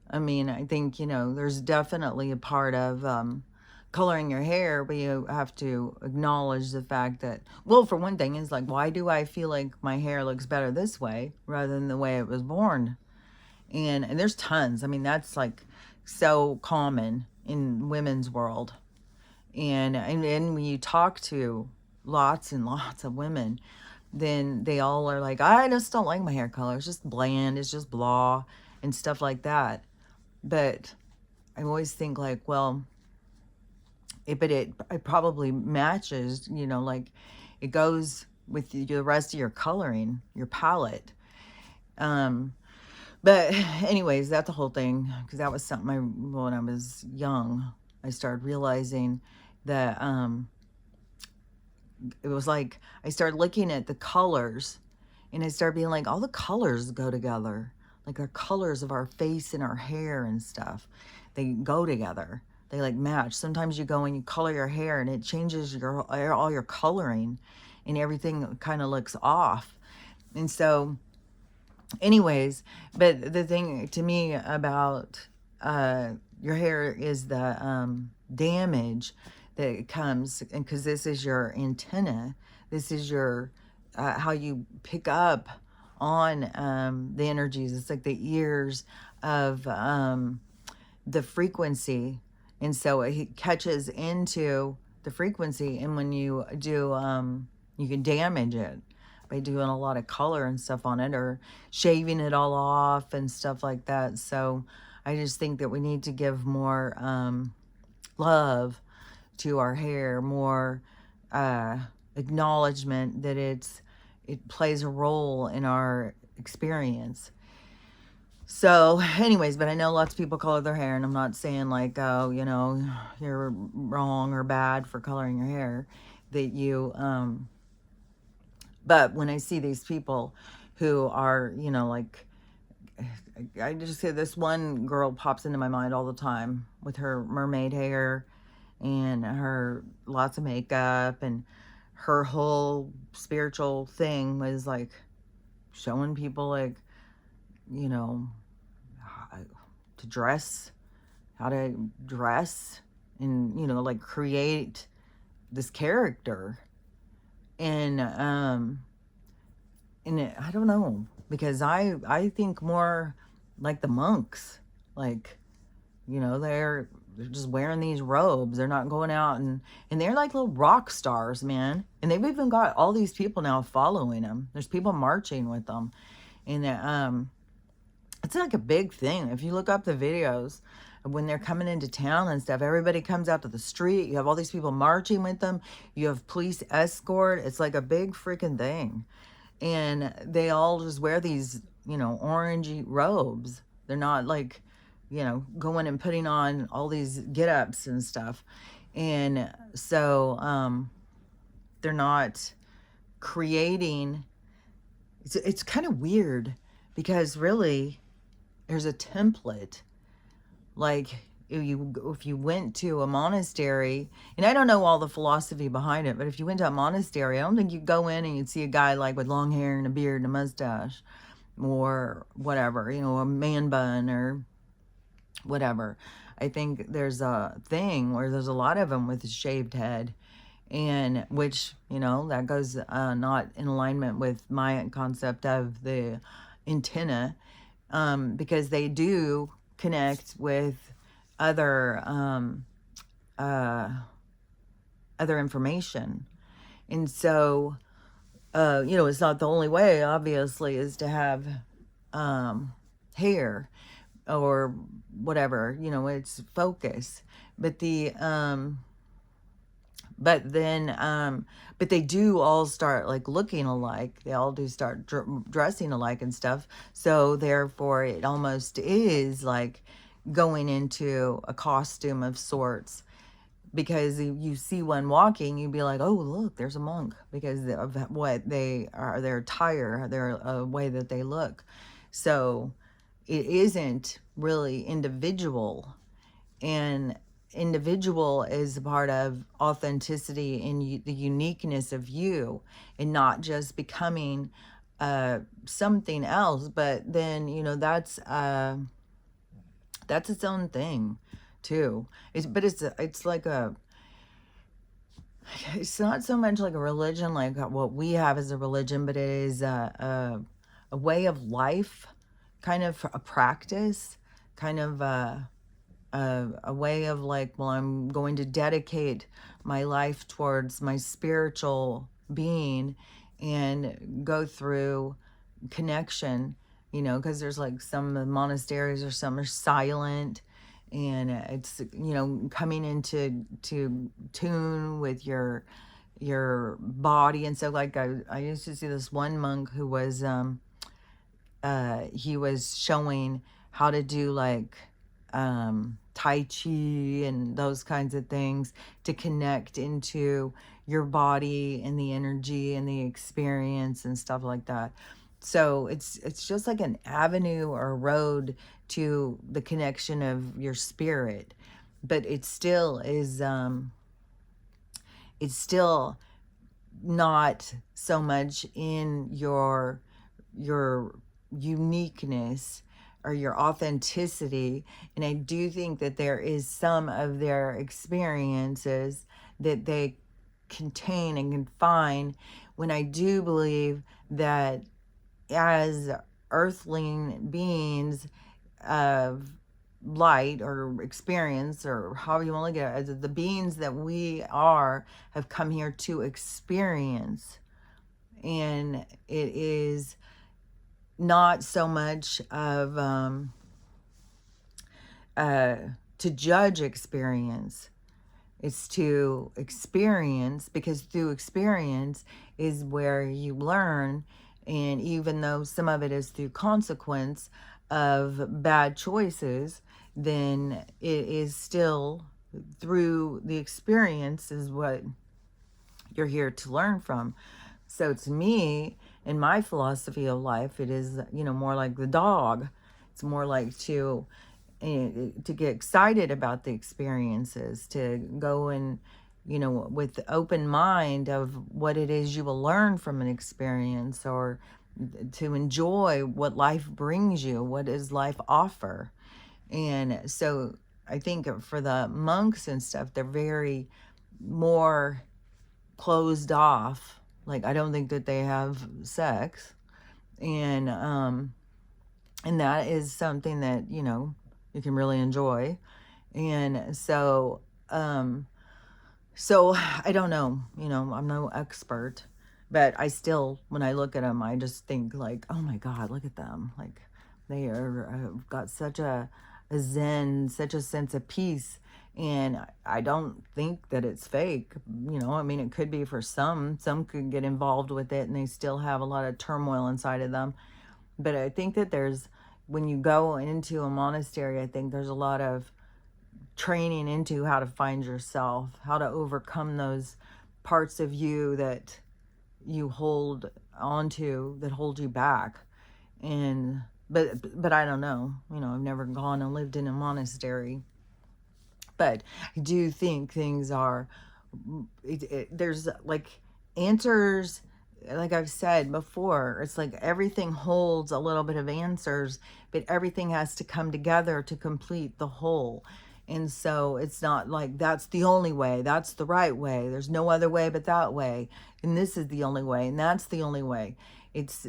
I mean, I think, you know, there's definitely a part of coloring your hair, but you have to acknowledge the fact that, well, for one thing, is like, why do I feel like my hair looks better this way rather than the way it was born? And there's tons. I mean, that's like so common in women's world. And when you talk to lots and lots of women, then they all are like, I just don't like my hair color. It's just bland. It's just blah and stuff like that. But I always think like, well, it probably matches, you know, like it goes with the rest of your coloring, your palette. But anyways, that's the whole thing, because that was something when I was young, I started realizing that it was like I started looking at the colors, and I started being like, all the colors go together. Like our colors of our face and our hair and stuff, they go together. They like match. Sometimes you go and you color your hair and it changes all your coloring, and everything kind of looks off. And so anyways, but the thing to me about your hair is the damage that comes, and because this is your antenna, this is your how you pick up on the energies. It's like the ears of the frequency, and so it catches into the frequency, and when you do you can damage it by doing a lot of color and stuff on it, or shaving it all off and stuff like that. So I just think that we need to give more love to our hair, more acknowledgement that it plays a role in our experience. So anyways, but I know lots of people color their hair, and I'm not saying like, oh, you know, you're wrong or bad for coloring your hair, that you but when I see these people who are, you know, like, I just say this one girl pops into my mind all the time with her mermaid hair and her lots of makeup, and her whole spiritual thing was like showing people, like, you know, to dress, how to dress, and, you know, like create this character. And I don't know, because I think more like the monks, like, you know, they're just wearing these robes. They're not going out, and they're like little rock stars, man. And they've even got all these people now following them. There's people marching with them, and it's like a big thing. If you look up the videos when they're coming into town and stuff, everybody comes out to the street. You have all these people marching with them. You have police escort. It's like a big freaking thing. And they all just wear these, orangey robes. They're not like, going and putting on all these get-ups and stuff. And so they're not creating. It's kind of weird because really there's a template. Like if you went to a monastery, and I don't know all the philosophy behind it, but if you went to a monastery, I don't think you'd go in and you'd see a guy like with long hair and a beard and a mustache or whatever, a man bun or whatever. I think there's a thing where there's a lot of them with a shaved head, and which, that goes not in alignment with my concept of the antenna, because they do connect with other other information. And so it's not the only way, obviously, is to have hair or whatever, it's focus. But but they do all start like looking alike. They all do start dressing alike and stuff. So therefore it almost is like going into a costume of sorts, because if you see one walking, you'd be like, oh, look, there's a monk, because of what they are, their attire, their way that they look. So it isn't really individual, and individual is a part of authenticity and the uniqueness of you, and not just becoming something else. But then that's its own thing too. It's like it's not so much like a religion like what we have as a religion, but it is a way of life, kind of a practice, kind of a way of like, well, I'm going to dedicate my life towards my spiritual being and go through connection, because there's like some monasteries or some are silent, and it's coming into tune with your body. And so like I used to see this one monk who was he was showing how to do like Tai Chi and those kinds of things to connect into your body and the energy and the experience and stuff like that. So it's just like an avenue or a road to the connection of your spirit, but it still is it's still not so much in your uniqueness or your authenticity. And I do think that there is some of their experiences that they contain and confine, when I do believe that as earthling beings of light or experience, or however you want to look at it, as the beings that we are, have come here to experience. And it is not so much of to judge experience. It's to experience, because through experience is where you learn. And even though some of it is through consequence of bad choices, then it is still through the experience is what you're here to learn from. So to me, in my philosophy of life, it is, more like the dog. It's more like to get excited about the experiences, to go and, with the open mind of what it is you will learn from an experience, or to enjoy what life brings you, what does life offer. And so I think for the monks and stuff, they're very more closed off. Like, I don't think that they have sex. And that is something that, you can really enjoy. And so, so I don't know, I'm no expert, but I still, when I look at them, I just think like, oh my God, look at them. Like, they are got such a a zen, such a sense of peace. And I don't think that it's fake. I mean, it could be for some. Some could get involved with it and they still have a lot of turmoil inside of them. But I think that when you go into a monastery, I think there's a lot of training into how to find yourself, how to overcome those parts of you that you hold onto that hold you back. And but I don't know. I've never gone and lived in a monastery. But I do think things are there's like answers, like I've said before. It's like everything holds a little bit of answers, but everything has to come together to complete the whole. And so it's not like that's the only way, that's the right way, there's no other way but that way, and this is the only way and that's the only way. It's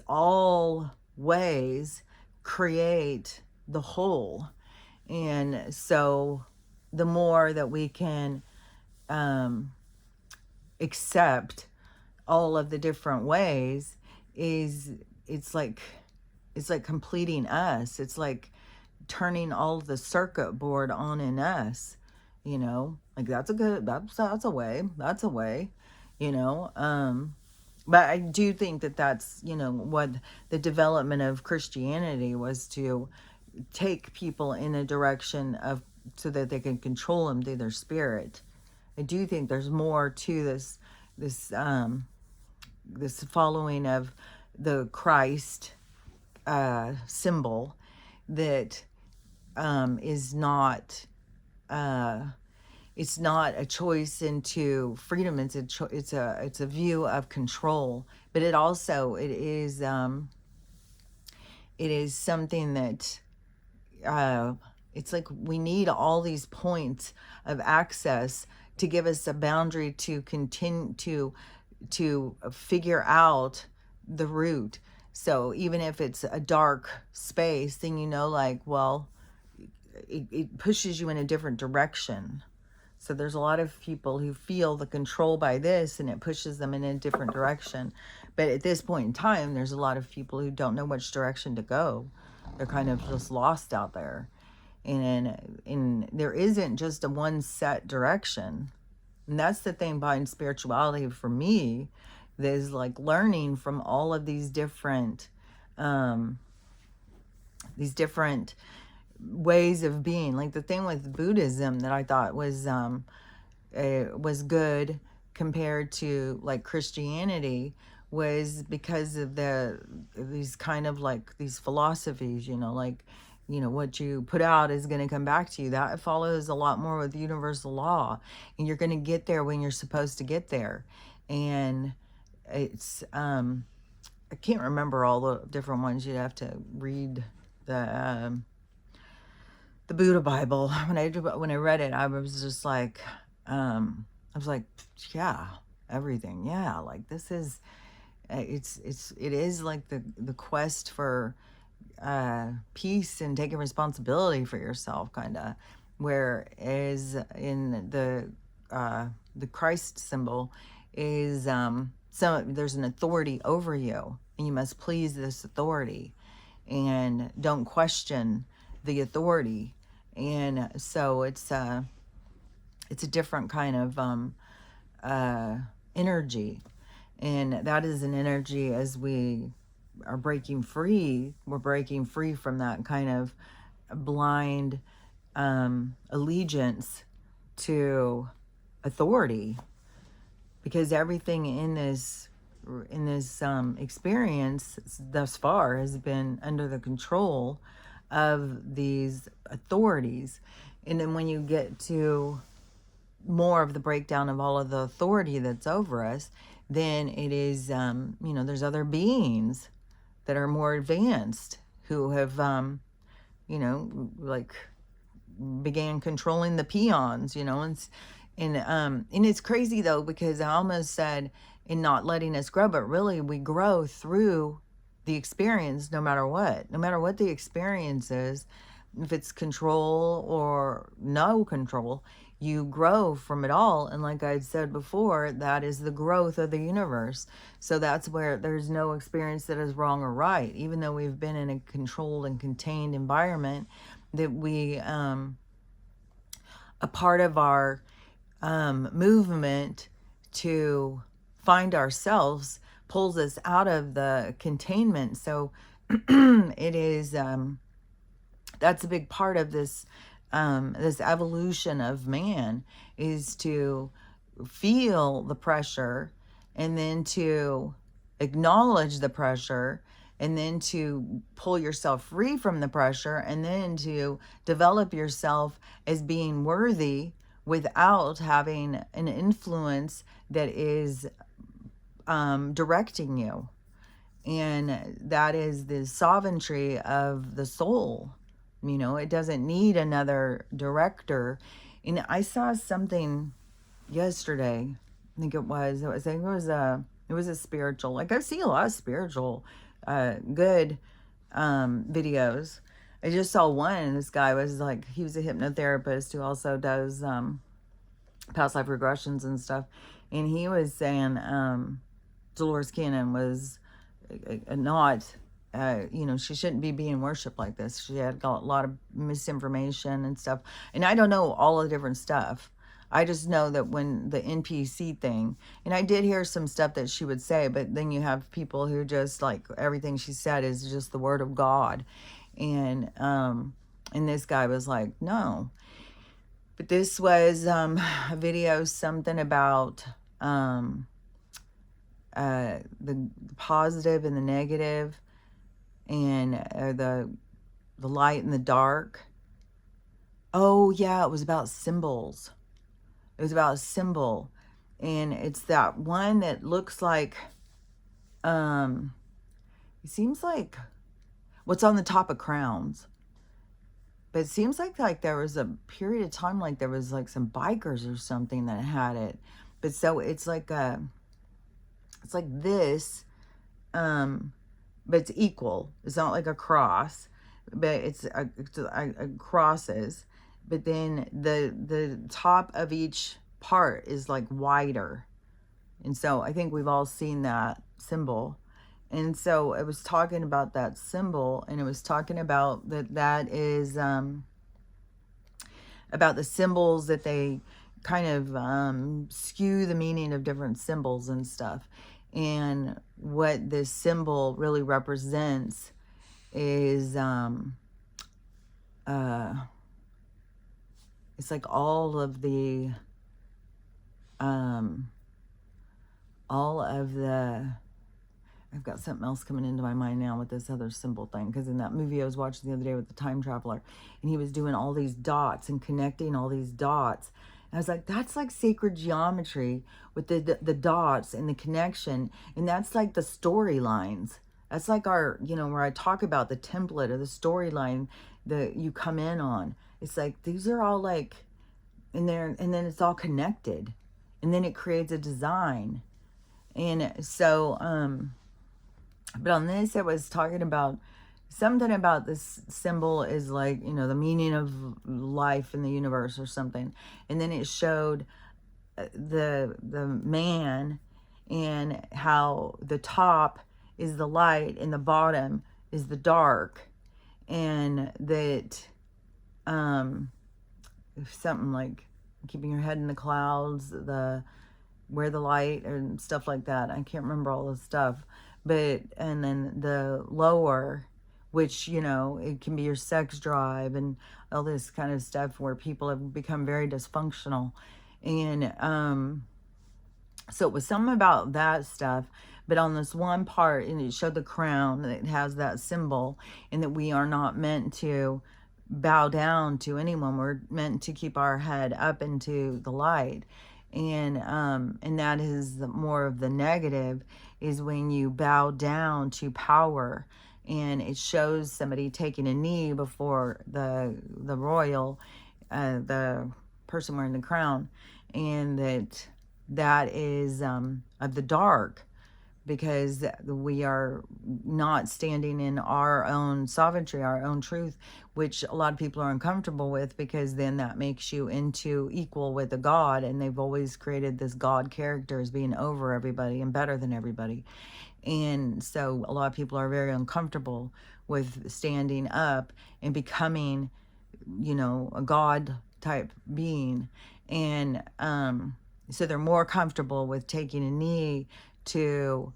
all ways create the whole. And so the more that we can accept all of the different ways, it's like completing us. It's like turning all the circuit board on in us, like that's a way, but I do think that that's what the development of Christianity was, to take people in a direction of so that they can control them through their spirit. I do think there's more to this following of the Christ symbol that is not it's not a choice into freedom. It's a view of control, but it is something that it's like we need all these points of access to give us a boundary to continue to figure out the route. So even if it's a dark space, then it pushes you in a different direction. So there's a lot of people who feel the control by this and it pushes them in a different direction. But at this point in time, there's a lot of people who don't know which direction to go. They're kind of just lost out there. And there isn't just a one set direction. And that's the thing behind spirituality for me, is like learning from all of these different ways of being. Like the thing with Buddhism that I thought was good compared to like Christianity was because of these kind of like these philosophies, what you put out is going to come back to you. That follows a lot more with universal law, and you're going to get there when you're supposed to get there. And it's I can't remember all the different ones. You'd have to read the Buddha Bible. When I read it, I was just like yeah, everything. Yeah, like this is it is like the quest for peace and taking responsibility for yourself, kind of. Whereas in the Christ symbol is there's an authority over you, and you must please this authority, and don't question the authority. And so it's a different kind of energy, and that is an energy. As we are breaking free, we're breaking free from that kind of blind allegiance to authority, because everything in this experience thus far has been under the control of these authorities. And then when you get to more of the breakdown of all of the authority that's over us, then it is there's other beings that are more advanced who have like began controlling the peons, and it's crazy though, because I almost said in not letting us grow, but really we grow through the experience, no matter what the experience is. If it's control or no control, you grow from it all. And like I said before, that is the growth of the universe. So that's where there's no experience that is wrong or right. Even though we've been in a controlled and contained environment, that we, a part of our movement to find ourselves pulls us out of the containment. So it is, that's a big part of this, this evolution of man, is to feel the pressure, and then to acknowledge the pressure, and then to pull yourself free from the pressure, and then to develop yourself as being worthy without having an influence that is directing you. And that is the sovereignty of the soul. You know, it doesn't need another director. And I saw something yesterday. I think it was it was a spiritual, like I see a lot of spiritual good videos. I just saw one, and this guy was like, he was a hypnotherapist who also does past life regressions and stuff. And he was saying Dolores Cannon was not, you know, she shouldn't be being worshipped like this. She had got a lot of misinformation and stuff. And I don't know all the different stuff. I just know that when the NPC thing, and I did hear some stuff that she would say, but then you have people who just like everything she said is just the word of God. And this guy was like, no. But this was a video, something about the positive and the negative, and the light and the dark. Oh yeah, it was about symbols. It was about a symbol, and it's that one that looks like, it seems like what's on the top of crowns. But it seems like there was a period of time, like there was like some bikers or something that had it. But so it's like this, but it's equal. It's not like a cross, but it's a crosses. But then the top of each part is like wider. And so I think we've all seen that symbol. And so it was talking about that symbol, and it was talking about that is about the symbols, that they kind of skew the meaning of different symbols and stuff. And what this symbol really represents is it's like all of the I've got something else coming into my mind now with this other symbol thing, because in that movie I was watching the other day with the time traveler, and he was doing all these dots and connecting all these dots. And I was like, that's like sacred geometry with the dots and the connection. And that's like the storylines. That's like our, you know, where I talk about the template or the storyline that you come in on. It's like, these are all like in there, and then it's all connected. And then it creates a design. And so, but on this, it was talking about something about this symbol is like, you know, the meaning of life in the universe or something. And then it showed the man, and how the top is the light and the bottom is the dark. And that something like keeping your head in the clouds, where the light and stuff like that. I can't remember all the stuff. But, and then the lower, which, you know, it can be your sex drive and all this kind of stuff where people have become very dysfunctional. And so it was something about that stuff. But on this one part, and it showed the crown, that it has that symbol, and that we are not meant to bow down to anyone. We're meant to keep our head up into the light. And that is more of the negative, is when you bow down to power. And it shows somebody taking a knee before the royal, the person wearing the crown, and that is of the dark, because we are not standing in our own sovereignty, our own truth, which a lot of people are uncomfortable with, because then that makes you into equal with a god, and they've always created this god character as being over everybody and better than everybody. And so a lot of people are very uncomfortable with standing up and becoming a God type being. And so they're more comfortable with taking a knee to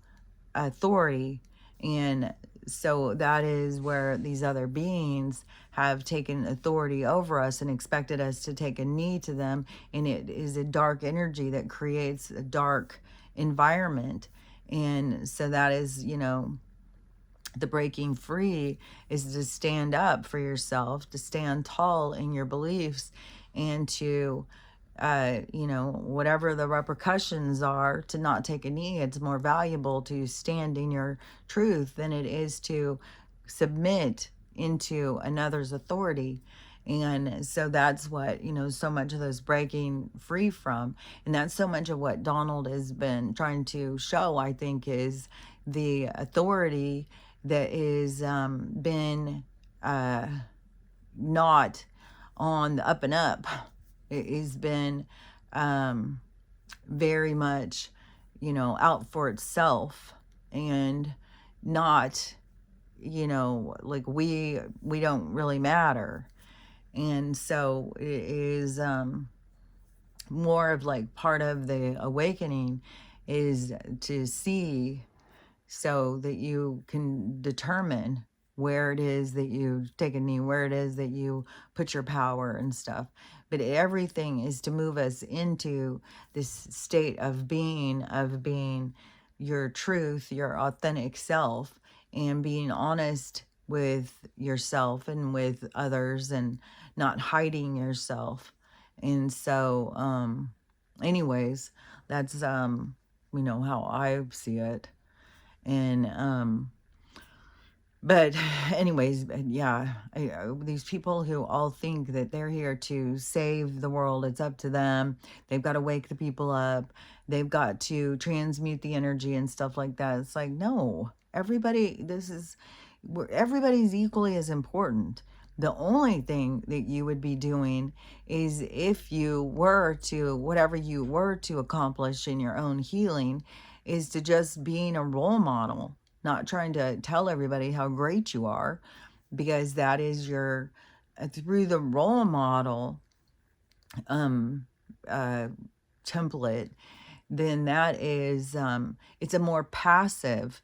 authority. And so that is where these other beings have taken authority over us and expected us to take a knee to them. And it is a dark energy that creates a dark environment. And so that is, the breaking free is to stand up for yourself, to stand tall in your beliefs, and to, whatever the repercussions are, to not take a knee. It's more valuable to stand in your truth than it is to submit into another's authority. And so that's what, so much of this breaking free from. And that's so much of what Donald has been trying to show, I think, is the authority that is been not on the up and up. It has been very much, out for itself, and not, like we don't really matter. And so it is more of like part of the awakening is to see, so that you can determine where it is that you take a knee, where it is that you put your power and stuff. But everything is to move us into this state of being your truth, your authentic self, and being honest with yourself and with others, and not hiding yourself. And so, anyways, that's, how I see it. And but anyways, yeah, these people who all think that they're here to save the world, it's up to them, they've got to wake the people up, they've got to transmute the energy and stuff like that. It's like, no, everybody's equally as important. The only thing that you would be doing is, if you were to, whatever you were to accomplish in your own healing, is to just being a role model, not trying to tell everybody how great you are, because that is your, through the role model template, then that is, it's a more passive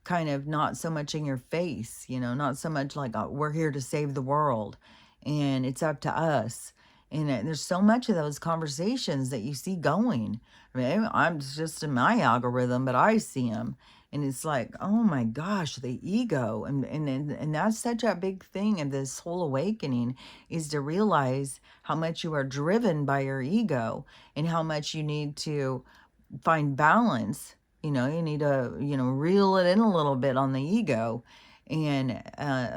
kind of, not so much in your face, not so much like, we're here to save the world and it's up to us. And there's so much of those conversations that you see going. I mean, I'm just in my algorithm, but I see them. And it's like, oh my gosh, the ego. And that's such a big thing of this whole awakening, is to realize how much you are driven by your ego, and how much you need to find balance. You need to, reel it in a little bit on the ego. And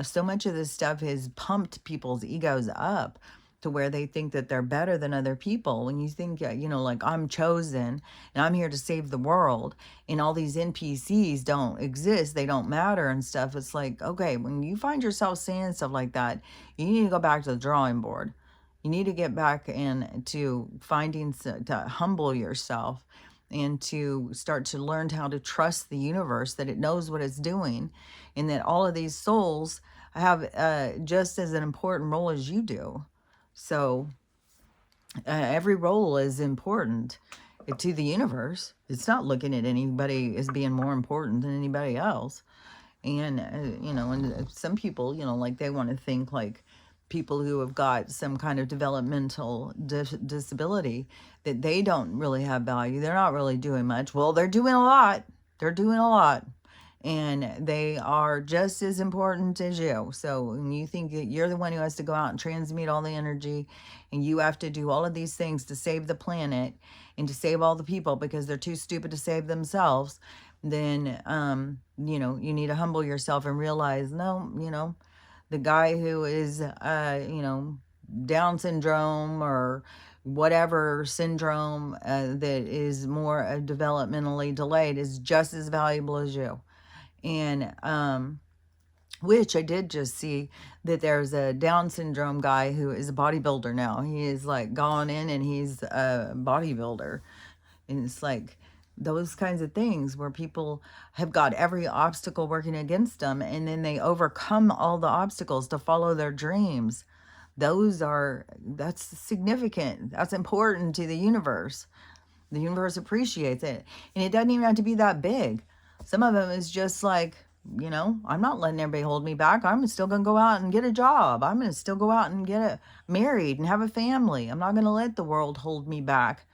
so much of this stuff has pumped people's egos up to where they think that they're better than other people. When you think, like, I'm chosen and I'm here to save the world, and all these NPCs don't exist, they don't matter and stuff. It's like, okay, when you find yourself saying stuff like that, you need to go back to the drawing board. You need to get back into finding, to humble yourself, and to start to learn how to trust the universe, that it knows what it's doing, and that all of these souls have just as an important role as you do. So every role is important to the universe. It's not looking at anybody as being more important than anybody else. And, and some people, like, they want to think like people who have got some kind of developmental disability, that they don't really have value. They're not really doing much. Well, they're doing a lot. They're doing a lot. And they are just as important as you. So when you think that you're the one who has to go out and transmute all the energy, and you have to do all of these things to save the planet and to save all the people because they're too stupid to save themselves, then, you need to humble yourself and realize, no, the guy who is, Down syndrome or whatever syndrome that is more developmentally delayed, is just as valuable as you. And which I did just see that there's a Down syndrome guy who is a bodybuilder now. He is like gone in and he's a bodybuilder. And it's like those kinds of things where people have got every obstacle working against them, and then they overcome all the obstacles to follow their dreams. That's significant. That's important to the universe. The universe appreciates it. And it doesn't even have to be that big. Some of them is just like, I'm not letting everybody hold me back. I'm still going to go out and get a job. I'm going to still go out and married and have a family. I'm not going to let the world hold me back.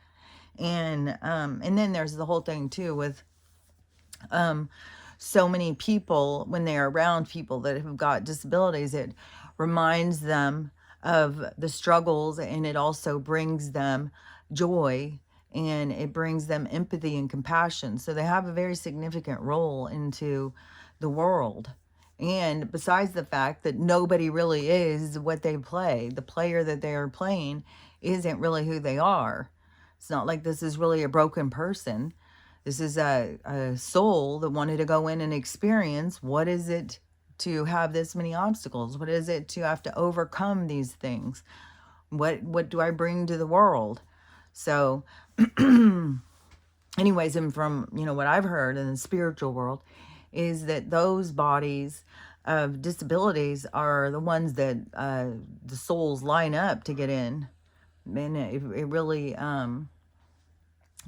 And then there's the whole thing too with so many people, when they're around people that have got disabilities, it reminds them of the struggles, and it also brings them joy, and it brings them empathy and compassion. So they have a very significant role into the world. And besides the fact that nobody really is what they play, the player that they are playing isn't really who they are. It's not like this is really a broken person. This is a soul that wanted to go in and experience what is it to have this many obstacles? What is it to have to overcome these things? What do I bring to the world? So anyways, and from, what I've heard in the spiritual world is that those bodies of disabilities are the ones that the souls line up to get in. And it really,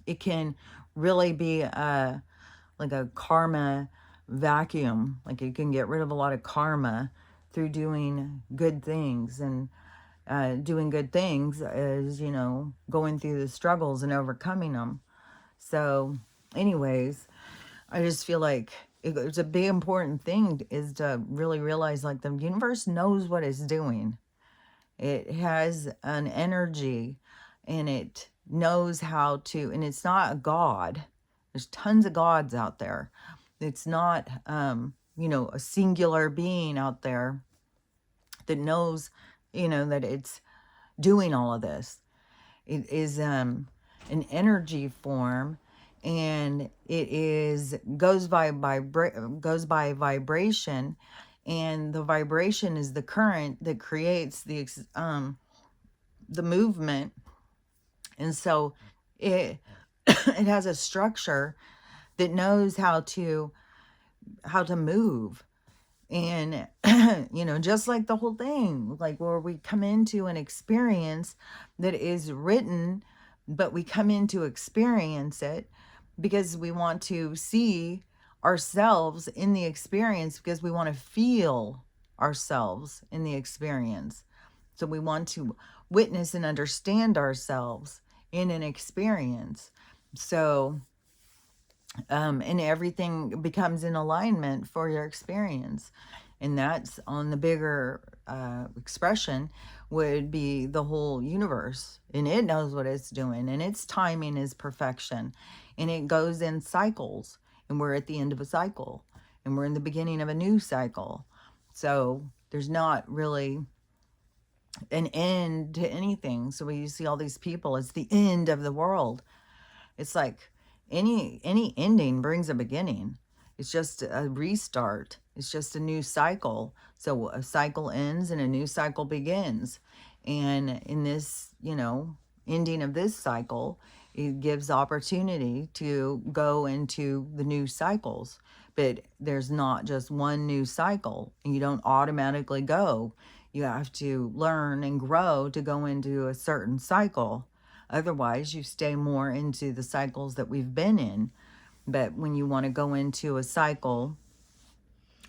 it can really be like a karma vacuum. Like you can get rid of a lot of karma through doing good things. And doing good things is, going through the struggles and overcoming them. So anyways, I just feel like it's a big important thing is to really realize like the universe knows what it's doing. It has an energy, and it knows how to, and it's not a god. There's tons of gods out there. It's not, a singular being out there that knows, that it's doing all of this. It is an energy form, and it goes by vibration, and the vibration is the current that creates the movement. And so it it has a structure that knows how to move. And just like the whole thing, like where we come into an experience that is written, but we come in to experience it because we want to see ourselves in the experience, because we want to feel ourselves in the experience. So we want to witness and understand ourselves in an experience. So, and everything becomes in alignment for your experience. And that's on the bigger expression would be the whole universe. And it knows what it's doing, and its timing is perfection. And it goes in cycles, and we're at the end of a cycle, and we're in the beginning of a new cycle. So there's not really an end to anything. So when you see all these people, it's the end of the world. It's like any ending brings a beginning. It's just a restart. It's just a new cycle. So a cycle ends and a new cycle begins. And in this, ending of this cycle, it gives opportunity to go into the new cycles. But there's not just one new cycle, and you don't automatically go. You have to learn and grow to go into a certain cycle. Otherwise, you stay more into the cycles that we've been in. But when you want to go into a cycle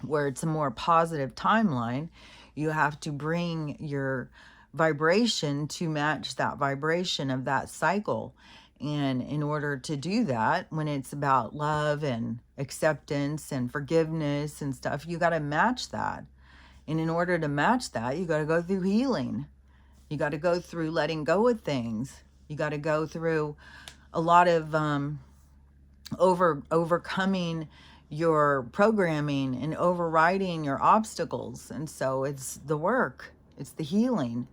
where it's a more positive timeline, you have to bring your vibration to match that vibration of that cycle. And in order to do that, when it's about love and acceptance and forgiveness and stuff, you got to match that. And in order to match that, you got to go through healing. You got to go through letting go of things. You got to go through a lot of overcoming your programming and overriding your obstacles. And so it's the work, it's the healing.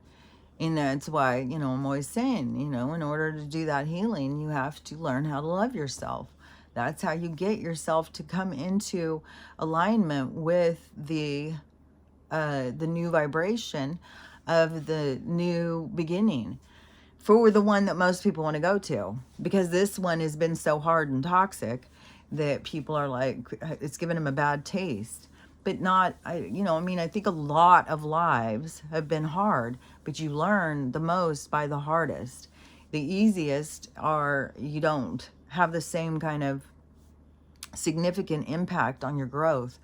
And that's why, I'm always saying, in order to do that healing, you have to learn how to love yourself. That's how you get yourself to come into alignment with the new vibration of the new beginning, for the one that most people want to go to, because this one has been so hard and toxic that people are like, it's given them a bad taste. but not, I mean, I think a lot of lives have been hard, but you learn the most by the hardest. The easiest are, you don't have the same kind of significant impact on your growth.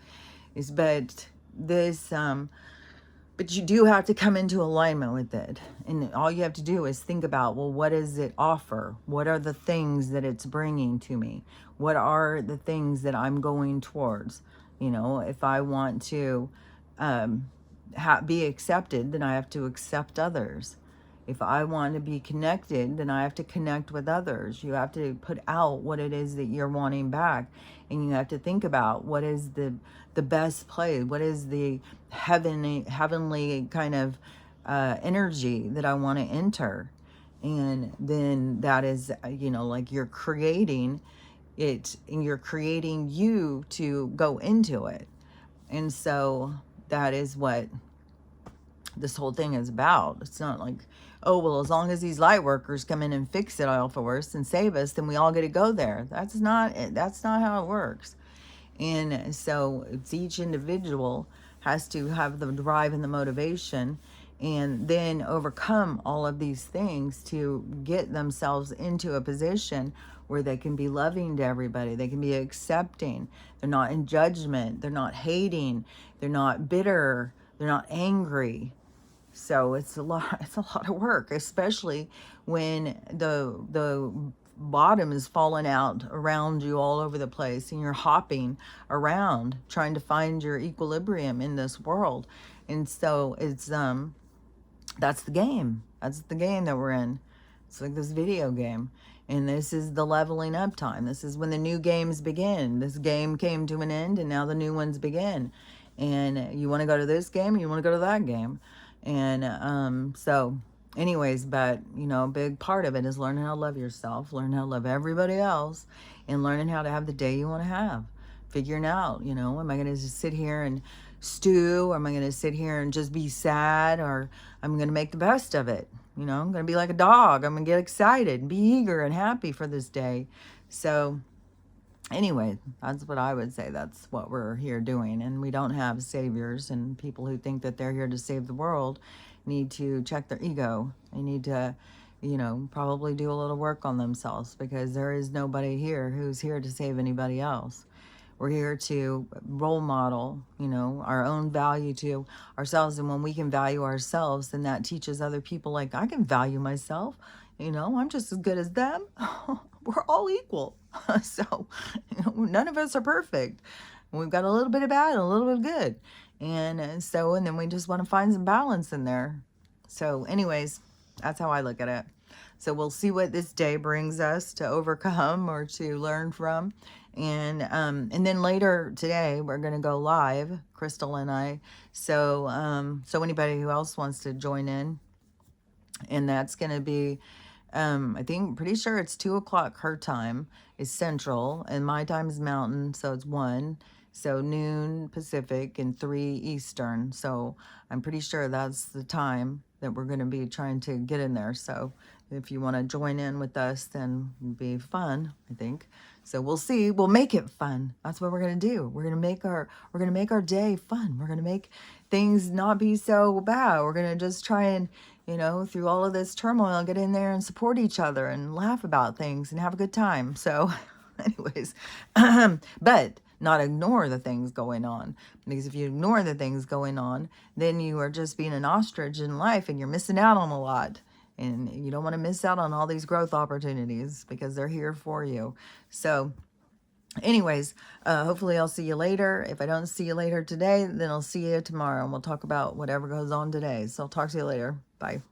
But this, but you do have to come into alignment with it. And all you have to do is think about, well, what does it offer? What are the things that it's bringing to me? What are the things that I'm going towards? If I want to be accepted, then I have to accept others. If I want to be connected, then I have to connect with others. You have to put out what it is that you're wanting back. And you have to think about what is the best place, what is the heavenly kind of energy that I want to enter. And then that is, like you're creating it, and you're creating you to go into it. And so that is what this whole thing is about. It's not like, oh, well, as long as these light workers come in and fix it all for us and save us, then we all get to go there. That's not how it works. And so it's each individual has to have the drive and the motivation, and then overcome all of these things to get themselves into a position where they can be loving to everybody. They can be accepting. They're not in judgment. They're not hating. They're not bitter. They're not angry. So it's a lot of work, especially when the bottom is falling out around you all over the place, and you're hopping around trying to find your equilibrium in this world. And so it's that's the game. That's the game that we're in. It's like this video game. And this is the leveling up time. This is when the new games begin. This game came to an end, and now the new ones begin. And you want to go to this game, and you want to go to that game. And so anyways, but a big part of it is learning how to love yourself, learning how to love everybody else, and learning how to have the day you want to have. Figuring out, am I going to just sit here and stew, or am I going to sit here and just be sad, or I'm going to make the best of it? I'm going to be like a dog. I'm going to get excited and be eager and happy for this day. So anyway, that's what I would say. That's what we're here doing. And we don't have saviors, and people who think that they're here to save the world need to check their ego. They need to, probably do a little work on themselves, because there is nobody here who's here to save anybody else. We're here to role model, our own value to ourselves. And when we can value ourselves, then that teaches other people, like, I can value myself. I'm just as good as them. We're all equal. So, none of us are perfect. We've got a little bit of bad and a little bit of good. And then we just want to find some balance in there. So anyways, that's how I look at it. So we'll see what this day brings us to overcome or to learn from. And then later today, we're going to go live, Crystal and I. So, so anybody who else wants to join in, and that's going to be, I think, pretty sure it's 2:00 her time is Central, and my time is Mountain, so it's 1. So noon Pacific and 3 Eastern. So I'm pretty sure that's the time that we're going to be trying to get in there. So if you want to join in with us, then it'll be fun, I think. So we'll see. We'll make it fun. That's what we're going to do. We're going to make our day fun. We're going to make things not be so bad. We're going to just try and, through all of this turmoil, get in there and support each other and laugh about things and have a good time. So anyways, but not ignore the things going on, because if you ignore the things going on, then you are just being an ostrich in life, and you're missing out on a lot. And you don't want to miss out on all these growth opportunities, because they're here for you. So anyways, hopefully I'll see you later. If I don't see you later today, then I'll see you tomorrow, and we'll talk about whatever goes on today. So I'll talk to you later. Bye.